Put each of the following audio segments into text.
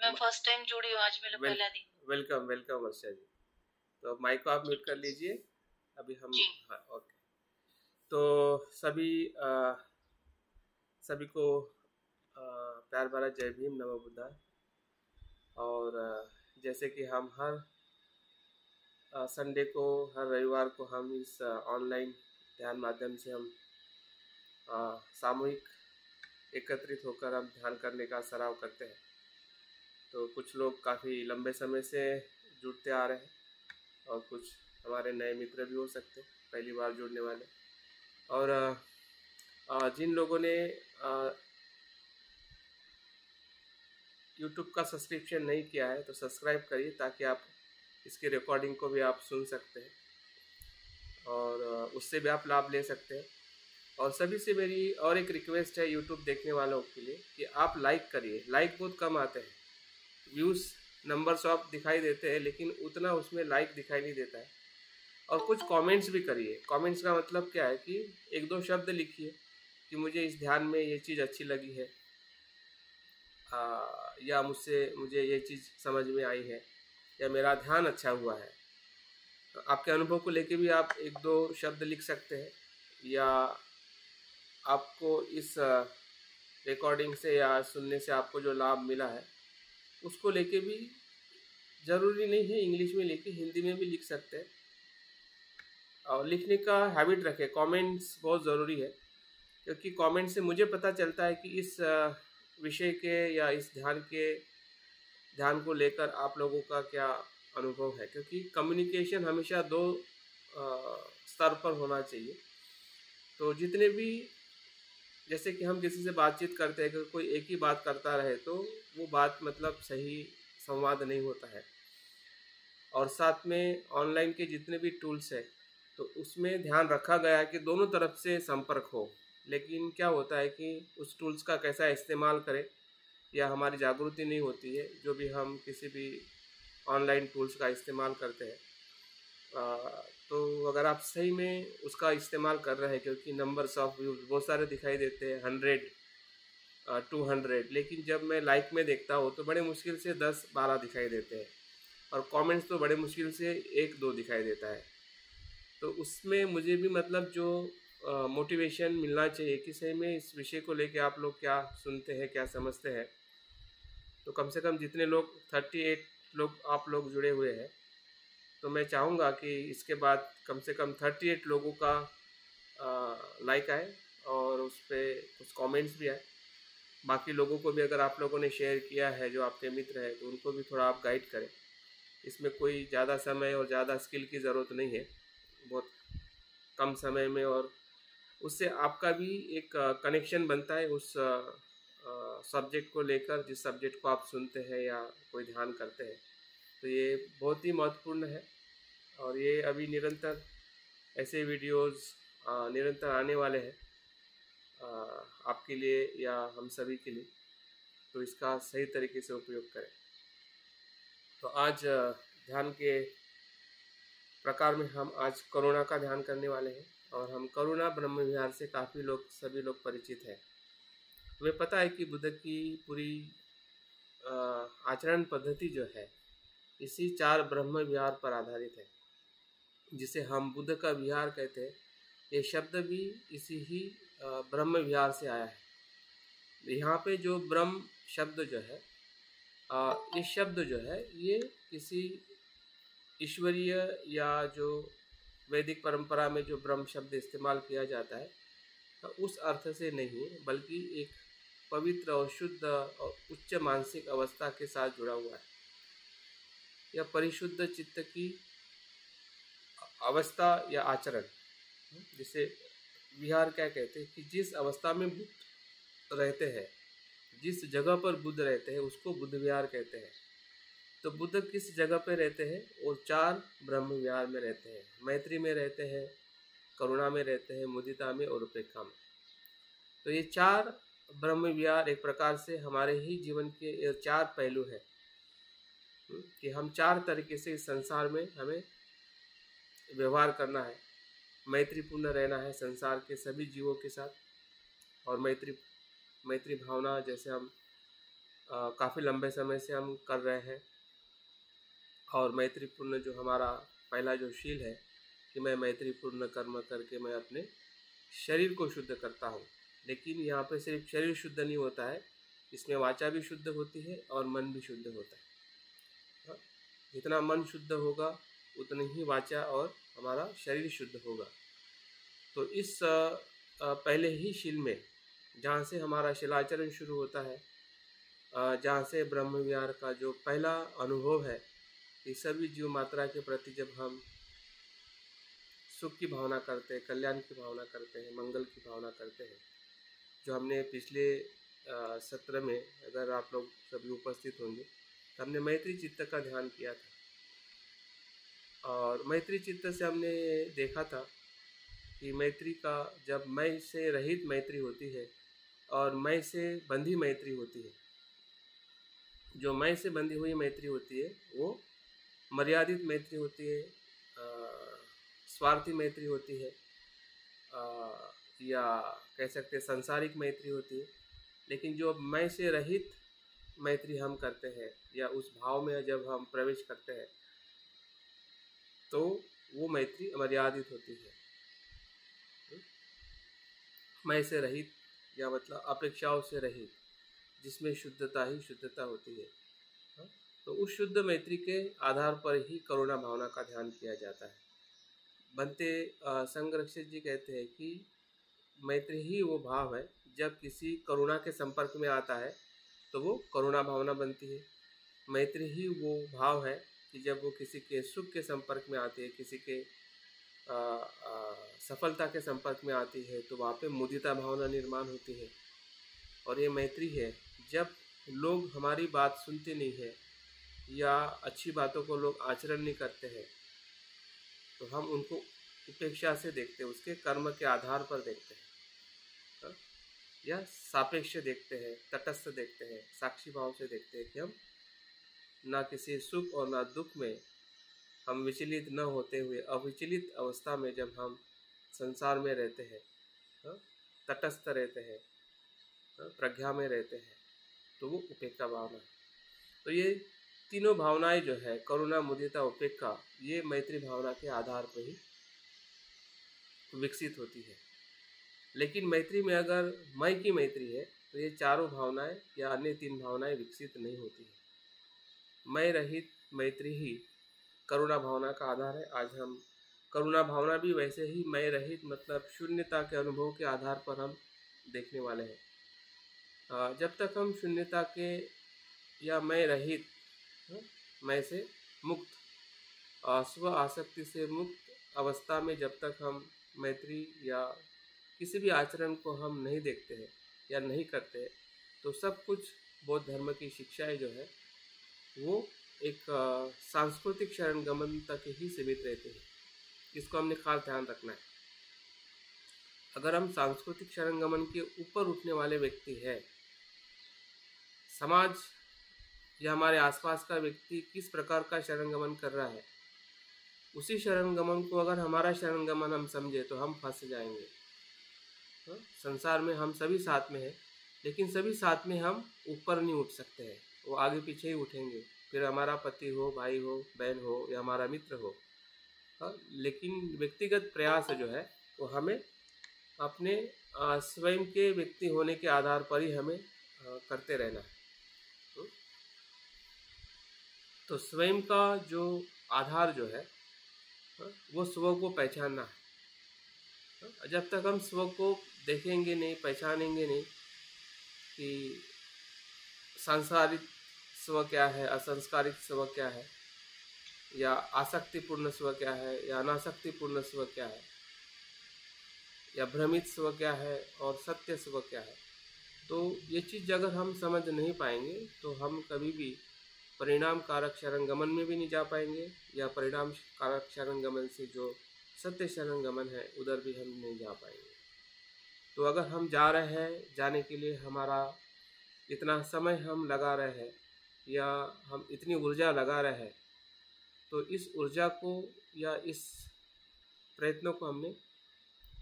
मैं first time जुड़ी हूँ, आज मेरा पहला दिन। वेलकम वेलकम वर्षा जी। तो अब माइक को आप म्यूट कर लीजिए अभी हम। हाँ ओके। तो सभी को प्यार भरा जय भीम, नमो बुद्धाय। और जैसे कि हम हर संडे को, हर रविवार को हम इस ऑनलाइन ध्यान माध्यम से हम सामूहिक एकत्रित होकर हम ध्यान करने का सराव करते हैं। तो कुछ लोग काफ़ी लंबे समय से जुड़ते आ रहे हैं और कुछ हमारे नए मित्र भी हो सकते हैं, पहली बार जुड़ने वाले। और जिन लोगों ने YouTube का सब्सक्रिप्शन नहीं किया है तो सब्सक्राइब करिए, ताकि आप इसके रिकॉर्डिंग को भी आप सुन सकते हैं और उससे भी आप लाभ ले सकते हैं। और सभी से मेरी और एक रिक्वेस्ट है YouTube देखने वालों के लिए कि आप लाइक करिए। लाइक बहुत कम आते हैं, व्यूज़ नंबर्स ऑफ दिखाई देते हैं, लेकिन उतना उसमें लाइक दिखाई नहीं देता है। और कुछ कमेंट्स भी करिए। कमेंट्स का मतलब क्या है कि एक दो शब्द लिखिए कि मुझे इस ध्यान में ये चीज़ अच्छी लगी है, या मुझे ये चीज़ समझ में आई है, या मेरा ध्यान अच्छा हुआ है। तो आपके अनुभव को लेके भी आप एक दो शब्द लिख सकते हैं, या आपको इस रिकॉर्डिंग से या सुनने से आपको जो लाभ मिला है उसको लेके भी, ज़रूरी नहीं है इंग्लिश में लिखे, हिंदी में भी लिख सकते हैं। और लिखने का हैबिट रखें। कमेंट्स बहुत ज़रूरी है, क्योंकि कमेंट से मुझे पता चलता है कि इस विषय के या इस ध्यान को लेकर आप लोगों का क्या अनुभव है। क्योंकि कम्युनिकेशन हमेशा दो स्तर पर होना चाहिए। तो जितने भी, जैसे कि हम किसी से बातचीत करते हैं, कि कोई एक ही बात करता रहे तो वो बात मतलब सही संवाद नहीं होता है। और साथ में ऑनलाइन के जितने भी टूल्स हैं तो उसमें ध्यान रखा गया है कि दोनों तरफ से संपर्क हो। लेकिन क्या होता है कि उस टूल्स का कैसा इस्तेमाल करें, या हमारी जागृति नहीं होती है जो भी हम किसी भी ऑनलाइन टूल्स का इस्तेमाल करते हैं। तो अगर आप सही में उसका इस्तेमाल कर रहे हैं, क्योंकि नंबर्स ऑफ व्यूज बहुत सारे दिखाई देते हैं, 100 200, लेकिन जब मैं लाइक में देखता हूँ तो बड़े मुश्किल से 10-12 दिखाई देते हैं, और कमेंट्स तो बड़े मुश्किल से 1-2 दिखाई देता है। तो उसमें मुझे भी मतलब जो मोटिवेशन मिलना चाहिए कि सही में इस विषय को लेके आप लोग क्या सुनते हैं, क्या समझते हैं। तो कम से कम जितने लोग 38 लोग आप लोग जुड़े हुए हैं, तो मैं चाहूँगा कि इसके बाद कम से कम 38 लोगों का लाइक आए और उस पर कुछ कमेंट्स भी आए। बाकी लोगों को भी अगर आप लोगों ने शेयर किया है, जो आपके मित्र हैं, तो उनको भी थोड़ा आप गाइड करें। इसमें कोई ज़्यादा समय और ज़्यादा स्किल की ज़रूरत नहीं है, बहुत कम समय में, और उससे आपका भी एक कनेक्शन बनता है उस सब्जेक्ट को लेकर, जिस सब्जेक्ट को आप सुनते हैं या कोई ध्यान करते हैं। तो ये बहुत ही महत्वपूर्ण है, और ये अभी निरंतर ऐसे वीडियोस निरंतर आने वाले हैं आपके लिए या हम सभी के लिए। तो इसका सही तरीके से उपयोग करें। तो आज ध्यान के प्रकार में हम आज करुणा का ध्यान करने वाले हैं, और हम करुणा ब्रह्म विहार से सभी लोग परिचित हैं। हमें पता है कि बुद्ध की पूरी आचरण पद्धति जो है इसी 4 ब्रह्म विहार पर आधारित है, जिसे हम बुद्ध का विहार कहते हैं। ये शब्द भी इसी ही ब्रह्म विहार से आया है। यहाँ पे जो ब्रह्म शब्द जो है, ये शब्द जो है ये किसी ईश्वरीय या जो वैदिक परंपरा में जो ब्रह्म शब्द इस्तेमाल किया जाता है, तो उस अर्थ से नहीं, बल्कि एक पवित्र और शुद्ध और उच्च मानसिक अवस्था के साथ जुड़ा हुआ है। यह परिशुद्ध चित्त की अवस्था या आचरण, जिसे विहार क्या कहते हैं, कि जिस अवस्था में बुद्ध रहते हैं, जिस जगह पर बुद्ध रहते हैं उसको बुद्ध विहार कहते हैं। तो बुद्ध किस जगह पे रहते हैं? वो 4 ब्रह्म विहार में रहते हैं। मैत्री में रहते हैं, करुणा में रहते हैं, मुदिता में और उपेक्षा में। तो ये 4 ब्रह्म विहार एक प्रकार से हमारे ही जीवन के 4 पहलू हैं, कि हम 4 तरीके से इस संसार में हमें व्यवहार करना है। मैत्रीपूर्ण रहना है संसार के सभी जीवों के साथ, और मैत्री भावना, जैसे हम काफ़ी लंबे समय से हम कर रहे हैं। और मैत्रीपूर्ण जो हमारा पहला जो शील है कि मैं मैत्रीपूर्ण कर्म करके मैं अपने शरीर को शुद्ध करता हूँ। लेकिन यहाँ पे सिर्फ शरीर शुद्ध नहीं होता है, इसमें वाचा भी शुद्ध होती है और मन भी शुद्ध होता है। हाँ? जितना मन शुद्ध होगा उतनी ही वाचा और हमारा शरीर शुद्ध होगा। तो इस पहले ही शील में जहाँ से हमारा शिलाचरण शुरू होता है, जहाँ से ब्रह्म विहार का जो पहला अनुभव है कि सभी जीव मात्रा के प्रति जब हम सुख की भावना करते हैं, कल्याण की भावना करते हैं, मंगल की भावना करते हैं, जो हमने पिछले सत्र में अगर आप लोग सभी उपस्थित होंगे तो हमने मैत्री चित्त का ध्यान किया था। और मैत्री चित्त से हमने देखा था कि मैत्री का जब मैं से रहित मैत्री होती है और मैं से बंधी मैत्री होती है। जो मैं से बंधी हुई मैत्री होती है वो मर्यादित मैत्री होती है, स्वार्थी मैत्री होती है, या कह सकते हैं संसारिक मैत्री होती है। लेकिन जो मैं से रहित मैत्री हम करते हैं या उस भाव में जब हम प्रवेश करते हैं तो वो मैत्री मर्यादित होती है। मैं से रहित या मतलब अपेक्षाओं से रहित, जिसमें शुद्धता ही शुद्धता होती है। तो उस शुद्ध मैत्री के आधार पर ही करुणा भावना का ध्यान किया जाता है। बनते संरक्षित जी कहते हैं कि मैत्री ही वो भाव है जब किसी करुणा के संपर्क में आता है तो वो करुणा भावना बनती है। मैत्री ही वो भाव है कि जब वो किसी के सुख के संपर्क में आती है, किसी के सफलता के संपर्क में आती है तो वहाँ पे मुदिता भावना निर्माण होती है। और ये मैत्री है जब लोग हमारी बात सुनते नहीं है या अच्छी बातों को लोग आचरण नहीं करते हैं तो हम उनको उपेक्षा से देखते हैं, उसके कर्म के आधार पर देखते हैं, या सापेक्ष देखते हैं, तटस्थ देखते हैं, साक्षी भाव से देखते हैं कि हम ना किसी सुख और ना दुख में हम विचलित न होते हुए अविचलित अवस्था में जब हम संसार में रहते हैं, तटस्थ रहते हैं, प्रज्ञा में रहते हैं, तो वो उपेक्षा भावना है। तो ये तीनों भावनाएं जो है करुणा, मुदिता, उपेक्षा, ये मैत्री भावना के आधार पर ही विकसित होती है। लेकिन मैत्री में अगर मैं की मैत्री है तो ये चारों भावनाएं या अन्य तीन भावनाएं विकसित नहीं होती है। मैं रहित मैत्री ही करुणा भावना का आधार है। आज हम करुणा भावना भी वैसे ही मैं रहित मतलब शून्यता के अनुभव के आधार पर हम देखने वाले हैं। जब तक हम शून्यता के या मैं रहित, मैं से मुक्त, स्व आसक्ति से मुक्त अवस्था में जब तक हम मैत्री या किसी भी आचरण को हम नहीं देखते हैं या नहीं करते हैं तो सब कुछ बौद्ध धर्म की शिक्षाएं जो है वो एक सांस्कृतिक शरण गमन तक ही सीमित रहते हैं। इसको हमने खास ध्यान रखना है। अगर हम सांस्कृतिक शरण गमन के ऊपर उठने वाले व्यक्ति है, समाज या हमारे आसपास का व्यक्ति किस प्रकार का शरण गमन कर रहा है, उसी शरण गमन को अगर हमारा शरण गमन हम समझे तो हम फंस जाएंगे। संसार में हम सभी साथ में हैं, लेकिन सभी साथ में हम ऊपर नहीं उठ सकते हैं, वो आगे पीछे ही उठेंगे। फिर हमारा पति हो, भाई हो, बहन हो या हमारा मित्र हो। लेकिन व्यक्तिगत प्रयास जो है वो हमें अपने स्वयं के व्यक्ति होने के आधार पर ही हमें करते रहना है। तो स्वयं का जो आधार जो है वो स्व को पहचानना है। जब तक हम स्व को देखेंगे नहीं, पहचानेंगे नहीं कि सांसारिक स्व क्या है, असंस्कारिक स्व क्या है, या आसक्तिपूर्ण स्व क्या है, या अनासक्तिपूर्ण स्व क्या है, या भ्रमित स्व क्या है और सत्य स्व क्या है, तो ये चीज़ अगर हम समझ नहीं पाएंगे तो हम कभी भी परिणाम कारक शरण गमन में भी नहीं जा पाएंगे, या परिणाम कारक शरण गमन से जो सत्य शरण गमन है उधर भी हम नहीं जा पाएंगे। तो अगर हम जा रहे हैं, जाने के लिए हमारा इतना समय हम लगा रहे हैं या हम इतनी ऊर्जा लगा रहे हैं, तो इस ऊर्जा को या इस प्रयत्नों को हमने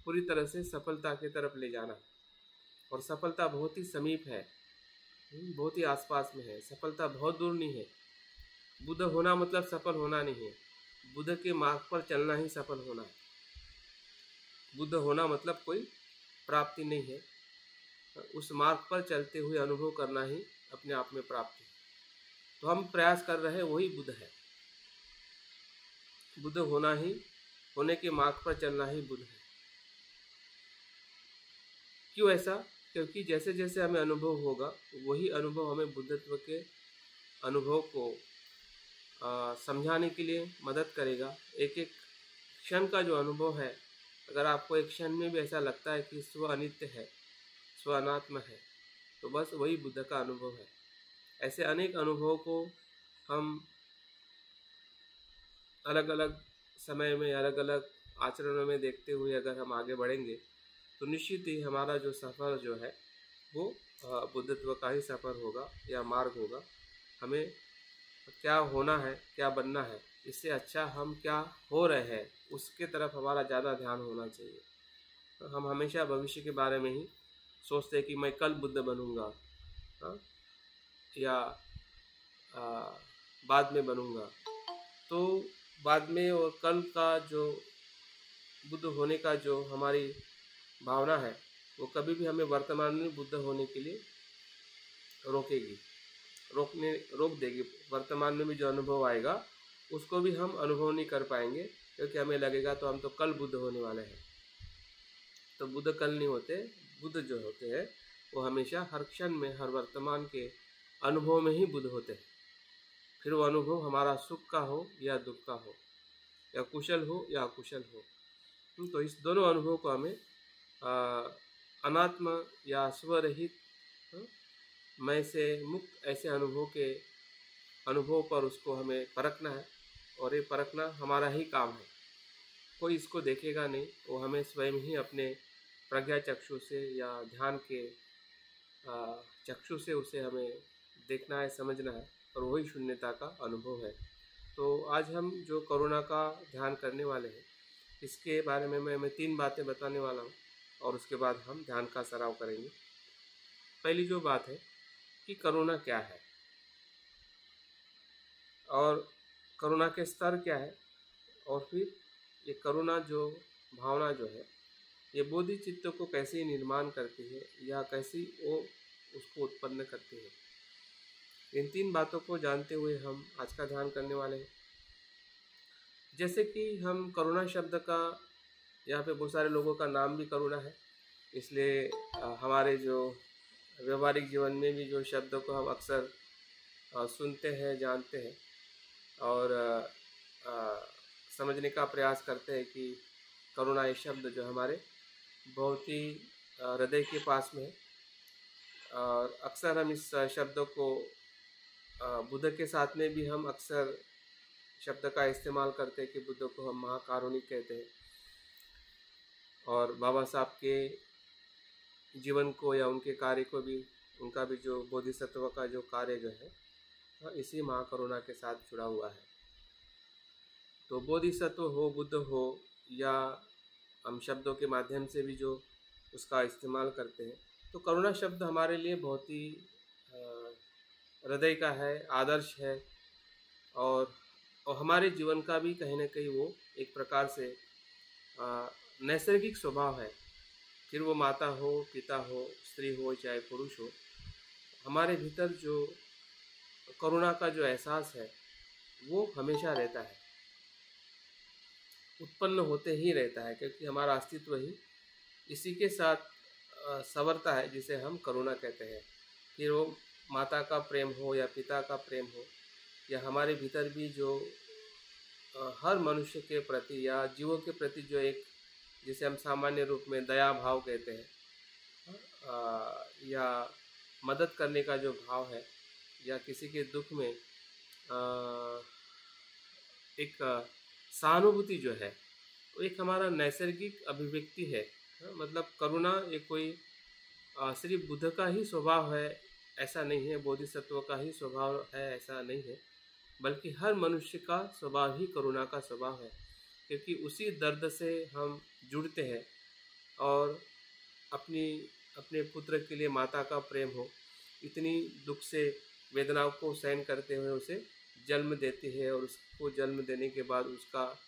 पूरी तरह से सफलता की तरफ ले जाना, और सफलता बहुत ही समीप है। बहुत ही आसपास में है, सफलता बहुत दूर नहीं है। बुद्ध होना मतलब सफल होना नहीं है, बुद्ध के मार्ग पर चलना ही सफल होना है। बुद्ध होना मतलब कोई प्राप्ति नहीं है, उस मार्ग पर चलते हुए अनुभव करना ही अपने आप में प्राप्ति है। तो हम प्रयास कर रहे हैं, वही बुद्ध है। बुद्ध होना ही, होने के मार्ग पर चलना ही बुद्ध है। क्यों ऐसा? क्योंकि जैसे जैसे हमें अनुभव होगा, वही अनुभव हमें बुद्धत्व के अनुभव को समझाने के लिए मदद करेगा। एक एक क्षण का जो अनुभव है, अगर आपको एक क्षण में भी ऐसा लगता है कि स्व अनित्य है, स्व अनात्म है, तो बस वही बुद्ध का अनुभव है। ऐसे अनेक अनुभवों को हम अलग अलग समय में, अलग अलग आचरणों में देखते हुए अगर हम आगे बढ़ेंगे, तो निश्चित ही हमारा जो सफ़र जो है वो बुद्धत्व का ही सफ़र होगा या मार्ग होगा। हमें क्या होना है, क्या बनना है, इससे अच्छा हम क्या हो रहे हैं उसके तरफ हमारा ज़्यादा ध्यान होना चाहिए। हम हमेशा भविष्य के बारे में ही सोचते हैं कि मैं कल बुद्ध बनूंगा, या बाद में बनूंगा। तो बाद में और कल का जो बुद्ध होने का जो हमारी भावना है, वो कभी भी हमें वर्तमान में बुद्ध होने के लिए रोक देगी। वर्तमान में भी जो अनुभव आएगा उसको भी हम अनुभव नहीं कर पाएंगे, क्योंकि हमें लगेगा तो हम तो कल बुद्ध होने वाले हैं। तो बुद्ध कल नहीं होते, बुद्ध जो होते हैं वो हमेशा हर क्षण में, हर वर्तमान के अनुभव में ही बुद्ध होते हैं। फिर वो अनुभव हमारा सुख का हो या दुख का हो, या कुशल हो या अकुशल हो। तो इस दोनों अनुभव को हमें अनात्म या स्वरहित, मैं से मुक्त ऐसे अनुभव पर उसको हमें परखना है। और ये परखना हमारा ही काम है, कोई इसको देखेगा नहीं, वो हमें स्वयं ही अपने प्रज्ञा चक्षु से या ध्यान के चक्षु से उसे हमें देखना है, समझना है, और वही शून्यता का अनुभव है। तो आज हम जो कोरोना का ध्यान करने वाले हैं, इसके बारे में मैं 3 बातें बताने वाला हूँ, और उसके बाद हम ध्यान का सराव करेंगे। पहली जो बात है कि कोरोना क्या है और कोरोना के स्तर क्या है, और फिर ये कोरोना जो भावना जो है ये बोधि चित्त को कैसे निर्माण करती है या कैसी वो उसको उत्पन्न करती है। इन 3 बातों को जानते हुए हम आज का ध्यान करने वाले हैं। जैसे कि हम कोरोना शब्द का, यहाँ पे बहुत सारे लोगों का नाम भी कोरोना है, इसलिए हमारे जो व्यवहारिक जीवन में भी जो शब्दों को हम अक्सर सुनते हैं, जानते हैं, और समझने का प्रयास करते हैं कि कोरोना ये शब्द जो हमारे बहुत ही हृदय के पास में है। और अक्सर हम इस शब्द को बुद्ध के साथ में भी हम अक्सर शब्द का इस्तेमाल करते हैं कि बुद्ध को हम महाकारुणिक कहते हैं, और बाबा साहब के जीवन को या उनके कार्य को भी, उनका भी जो बोधिसत्व का जो कार्य जो है इसी महाकरुणा के साथ जुड़ा हुआ है। तो बोधिसत्व हो, बुद्ध हो, या हम शब्दों के माध्यम से भी जो उसका इस्तेमाल करते हैं, तो करुणा शब्द हमारे लिए बहुत ही हृदय का है, आदर्श है, और हमारे जीवन का भी कहीं ना कहीं वो एक प्रकार से नैसर्गिक स्वभाव है। फिर वो माता हो, पिता हो, स्त्री हो, चाहे पुरुष हो, हमारे भीतर जो करुणा का जो एहसास है वो हमेशा रहता है, उत्पन्न होते ही रहता है, क्योंकि हमारा अस्तित्व ही इसी के साथ संवरता है, जिसे हम करुणा कहते हैं। फिर वो माता का प्रेम हो या पिता का प्रेम हो, या हमारे भीतर भी जो हर मनुष्य के प्रति या जीवों के प्रति जो एक, जिसे हम सामान्य रूप में दया भाव कहते हैं, या मदद करने का जो भाव है, या किसी के दुख में एक सहानुभूति जो है, वो एक हमारा नैसर्गिक अभिव्यक्ति है। मतलब करुणा ये कोई सिर्फ बुद्ध का ही स्वभाव है ऐसा नहीं है, बोधिसत्व का ही स्वभाव है ऐसा नहीं है, बल्कि हर मनुष्य का स्वभाव ही करुणा का स्वभाव है, क्योंकि उसी दर्द से हम जुड़ते हैं। और अपने पुत्र के लिए माता का प्रेम हो, इतनी दुख से वेदनाओं को सहन करते हुए उसे जन्म देती है, और उसको जन्म देने के बाद उसका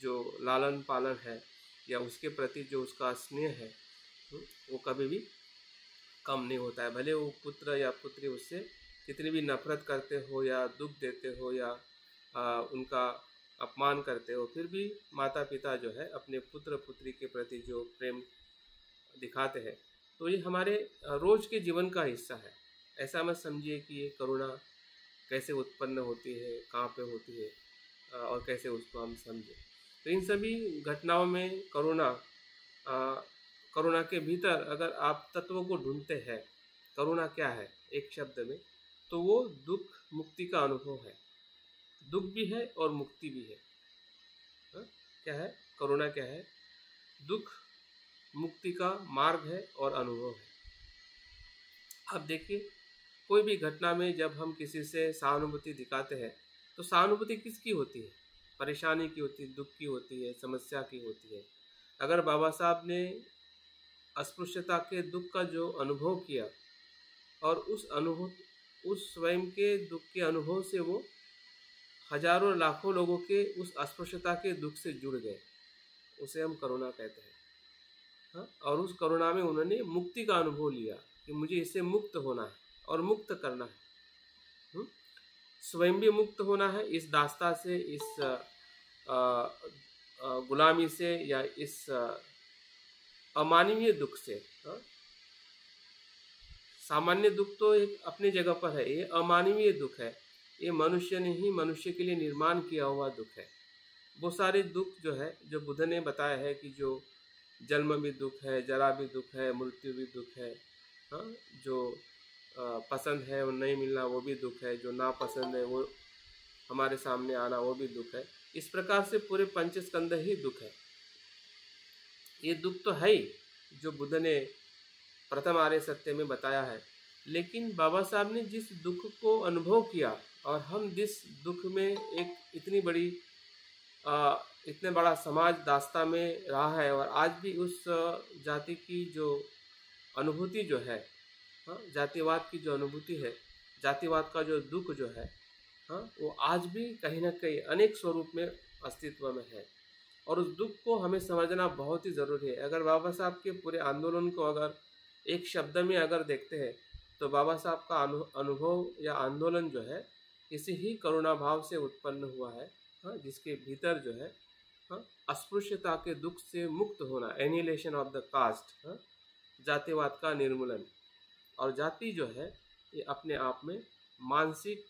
जो लालन पालन है या उसके प्रति जो उसका स्नेह है वो कभी भी कम नहीं होता है। भले वो पुत्र या पुत्री उससे कितनी भी नफरत करते हो या दुख देते हो या उनका अपमान करते हो, फिर भी माता पिता जो है अपने पुत्र पुत्री के प्रति जो प्रेम दिखाते हैं, तो ये हमारे रोज़ के जीवन का हिस्सा है। ऐसा मत समझिए कि ये करुणा कैसे उत्पन्न होती है, कहाँ पे होती है और कैसे उसको हम समझें। तो इन सभी घटनाओं में करुणा के भीतर अगर आप तत्वों को ढूंढते हैं, करुणा क्या है एक शब्द में, तो वो दुख मुक्ति का अनुभव है। दुख भी है और मुक्ति भी है। क्या है करुणा? क्या है? दुख मुक्ति का मार्ग है और अनुभव है। अब देखिए, कोई भी घटना में जब हम किसी से सहानुभूति दिखाते हैं तो सहानुभूति किसकी होती है? परेशानी की होती है, दुख की होती है, समस्या की होती है। अगर बाबा साहब ने अस्पृश्यता के दुख का जो अनुभव किया और उस स्वयं के दुख के अनुभव से वो हजारों लाखों लोगों के उस अस्पृश्यता के दुख से जुड़ गए, उसे हम करुणा कहते हैं। हाँ, और उस करुणा में उन्होंने मुक्ति का अनुभव लिया कि मुझे इससे मुक्त होना है और मुक्त करना है। स्वयं भी मुक्त होना है इस दास्ता से, इस गुलामी से या इस अमानवीय दुख से। सामान्य दुख तो एक अपनी जगह पर है, ये अमानवीय दुख है। ये मनुष्य ने ही मनुष्य के लिए निर्माण किया हुआ दुख है। वो सारे दुख जो है, जो बुद्ध ने बताया है कि जो जन्म भी दुख है, जरा भी दुख है, मृत्यु भी दुख है। हाँ, जो पसंद है वो नहीं मिलना वो भी दुख है, जो नापसंद है वो हमारे सामने आना वो भी दुख है। इस प्रकार से पूरे पंचस्कंद ही दुख है। ये दुख तो है ही जो बुद्ध ने प्रथम आर्य सत्य में बताया है, लेकिन बाबा साहब ने जिस दुख को अनुभव किया और हम जिस दुख में एक इतने बड़ा समाज दास्ता में रहा है और आज भी उस जाति की जो अनुभूति जो है, जातिवाद की जो अनुभूति है, जातिवाद का जो दुख जो है, वो आज भी कहीं ना कहीं अनेक स्वरूप में अस्तित्व में है। और उस दुख को हमें समझना बहुत ही ज़रूरी है। अगर बाबा साहब के पूरे आंदोलन को अगर एक शब्द में अगर देखते हैं तो बाबा साहब का अनुभव या आंदोलन जो है किसी ही करुणा भाव से उत्पन्न हुआ है, जिसके भीतर जो है अस्पृश्यता के दुख से मुक्त होना, एनिहिलेशन ऑफ द कास्ट, जातिवाद का निर्मूलन। और जाति जो है ये अपने आप में मानसिक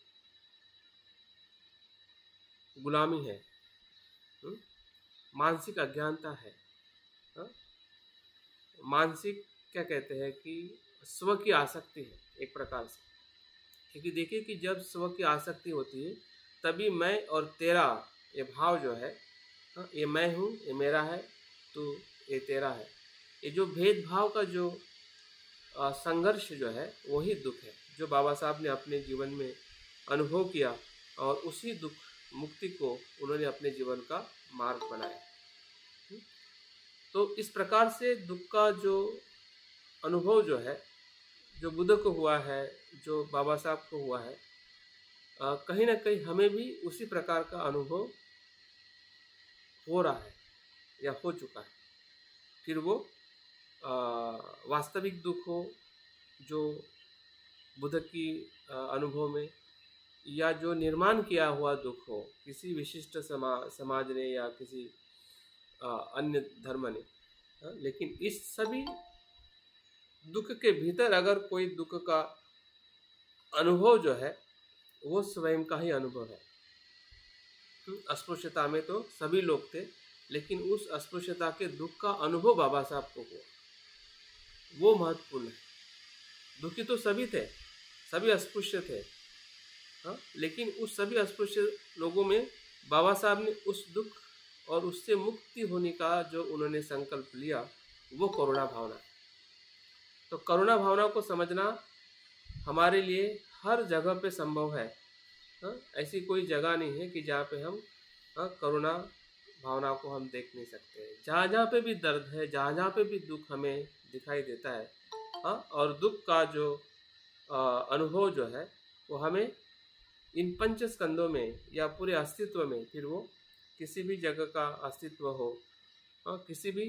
गुलामी है, मानसिक अज्ञानता है, मानसिक क्या कहते हैं कि स्व की आसक्ति है एक प्रकार से। क्योंकि देखिए कि जब स्व की आसक्ति होती है तभी मैं और तेरा ये भाव जो है, ये मैं हूँ, ये मेरा है, तो ये तेरा है, ये जो भेदभाव का जो संघर्ष जो है वही दुख है जो बाबा साहब ने अपने जीवन में अनुभव किया और उसी दुख मुक्ति को उन्होंने अपने जीवन का मार्ग बनाया। तो इस प्रकार से दुख का जो अनुभव जो है, जो बुद्ध को हुआ है, जो बाबा साहब को हुआ है, कहीं ना कहीं हमें भी उसी प्रकार का अनुभव हो रहा है या हो चुका है। फिर वो वास्तविक दुख हो जो बुद्ध की अनुभव में, या जो निर्माण किया हुआ दुख हो किसी विशिष्ट समाज ने या किसी अन्य धर्म ने, लेकिन इस सभी दुख के भीतर अगर कोई दुख का अनुभव जो है वो स्वयं का ही अनुभव है। अस्पृश्यता में तो सभी लोग थे, लेकिन उस अस्पृश्यता के दुख का अनुभव बाबा साहब को हुआ, वो महत्वपूर्ण है। दुखी तो सभी थे, सभी अस्पृश्य थे, लेकिन उस सभी अस्पृश्य लोगों में बाबा साहब ने उस दुख और उससे मुक्ति होने का जो उन्होंने संकल्प लिया वो करुणा भावना। तो करुणा भावना को समझना हमारे लिए हर जगह पे संभव है। ऐसी कोई जगह नहीं है कि जहाँ पे हम करुणा भावना को हम देख नहीं सकते। जहाँ जहाँ पे भी दर्द है, जहाँ जहाँ पे भी दुख हमें दिखाई देता है, और दुख का जो अनुभव जो है वो हमें इन पंच स्कंदों में या पूरे अस्तित्व में, फिर वो किसी भी जगह का अस्तित्व हो, किसी भी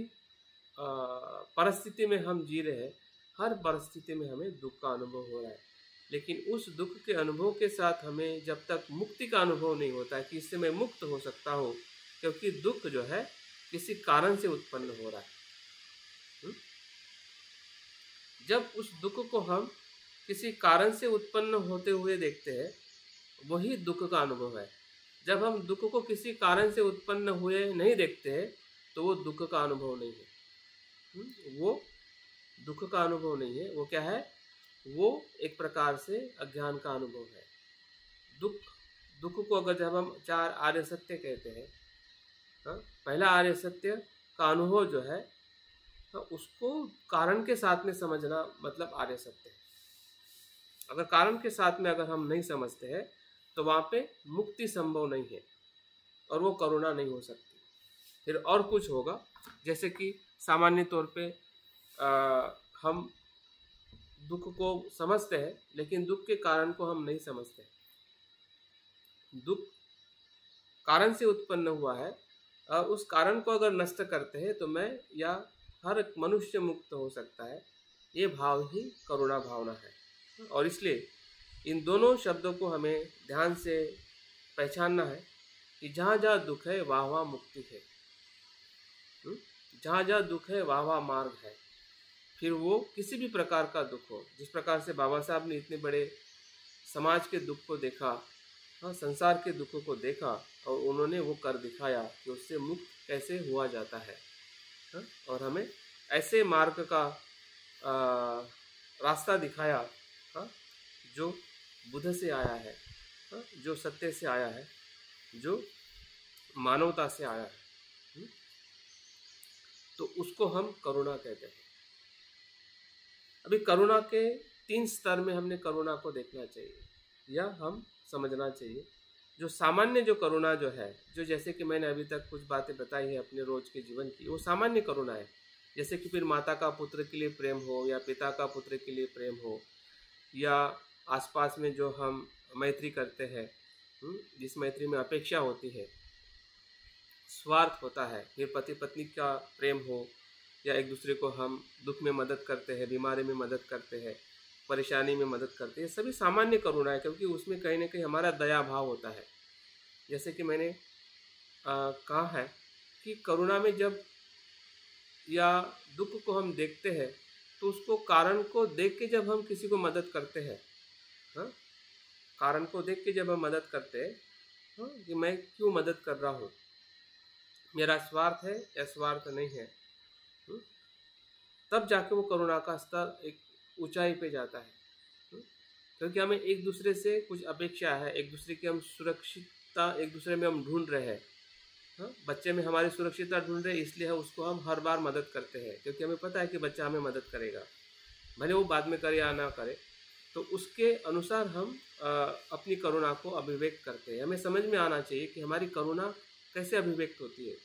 परिस्थिति में हम जी रहे हैं, हर परिस्थिति में हमें दुख का अनुभव हो रहा है। लेकिन उस दुख के अनुभव के साथ हमें जब तक मुक्ति का अनुभव नहीं होता है कि इससे मैं मुक्त हो सकता हूँ, क्योंकि दुख जो है किसी कारण से उत्पन्न हो रहा है। जब उस दुख को हम किसी कारण से उत्पन्न होते हुए देखते हैं, वही दुख का अनुभव है। जब हम दुख को किसी कारण से उत्पन्न हुए नहीं देखते हैं, तो वो दुख का अनुभव नहीं है। वो दुख का अनुभव नहीं है, वो क्या है? वो एक प्रकार से अज्ञान का अनुभव है। दुख को अगर जब हम 4 आर्य सत्य कहते हैं, पहला आर्य सत्य का अनुभव जो है, उसको कारण के साथ में समझना मतलब आर्य सत्य है। अगर कारण के साथ में अगर हम नहीं समझते हैं, तो वहाँ पे मुक्ति संभव नहीं है और वो करुणा नहीं हो सकती। फिर और कुछ होगा, जैसे कि सामान्य तौर पे हम दुख को समझते हैं, लेकिन दुख के कारण को हम नहीं समझते। दुख कारण से उत्पन्न हुआ है, उस कारण को अगर नष्ट करते हैं तो मैं या हर मनुष्य मुक्त हो सकता है। ये भाव ही करुणा भावना है। और इसलिए इन दोनों शब्दों को हमें ध्यान से पहचानना है कि जहाँ जहाँ दुख है वहाँ वहाँ मुक्ति है। जहाँ जहाँ दुख है वहाँ वहाँ मार्ग है। फिर वो किसी भी प्रकार का दुख हो, जिस प्रकार से बाबा साहब ने इतने बड़े समाज के दुख को देखा, संसार के दुखों को देखा, और उन्होंने वो कर दिखाया कि उससे मुक्त कैसे हुआ जाता है। और हमें ऐसे मार्ग का रास्ता दिखाया जो बुद्ध से आया है, जो सत्य से आया है, जो मानवता से आया है। तो उसको हम करुणा कहते हैं। अभी करुणा के 3 स्तर में हमने करुणा को देखना चाहिए या हम समझना चाहिए। जो सामान्य जो करुणा जो है, जो जैसे कि मैंने अभी तक कुछ बातें बताई है अपने रोज के जीवन की, वो सामान्य करुणा है। जैसे कि फिर माता का पुत्र के लिए प्रेम हो, या पिता का पुत्र के लिए प्रेम हो, या आसपास में जो हम मैत्री करते हैं, जिस मैत्री में अपेक्षा होती है, स्वार्थ होता है, फिर पति पत्नी का प्रेम हो, या एक दूसरे को हम दुख में मदद करते हैं, बीमारी में मदद करते हैं, परेशानी में मदद करते हैं, सभी सामान्य करुणा है, क्योंकि उसमें कहीं ना कहीं हमारा दया भाव होता है। जैसे कि मैंने कहा है कि करुणा में जब या दुख को हम देखते हैं, तो उसको कारण को देख के जब हम किसी को मदद करते हैं, कारण को देख के जब हम मदद करते हैं, कि मैं क्यों मदद कर रहा हूँ, मेरा स्वार्थ है या स्वार्थ नहीं है, तब जाके वो करुणा का स्तर एक ऊंचाई पे जाता है। क्योंकि हमें एक दूसरे से कुछ अपेक्षा है, एक दूसरे की हम सुरक्षितता एक दूसरे में हम ढूंढ रहे हैं। बच्चे में हमारी सुरक्षितता ढूंढ रहे हैं, इसलिए उसको हम हर बार मदद करते हैं, क्योंकि हमें पता है कि बच्चा हमें मदद करेगा, भले वो बाद में करे या ना करे। तो उसके अनुसार हम अपनी करुणा को अभिव्यक्त करते हैं। हमें समझ में आना चाहिए कि हमारी करुणा कैसे अभिव्यक्त होती है।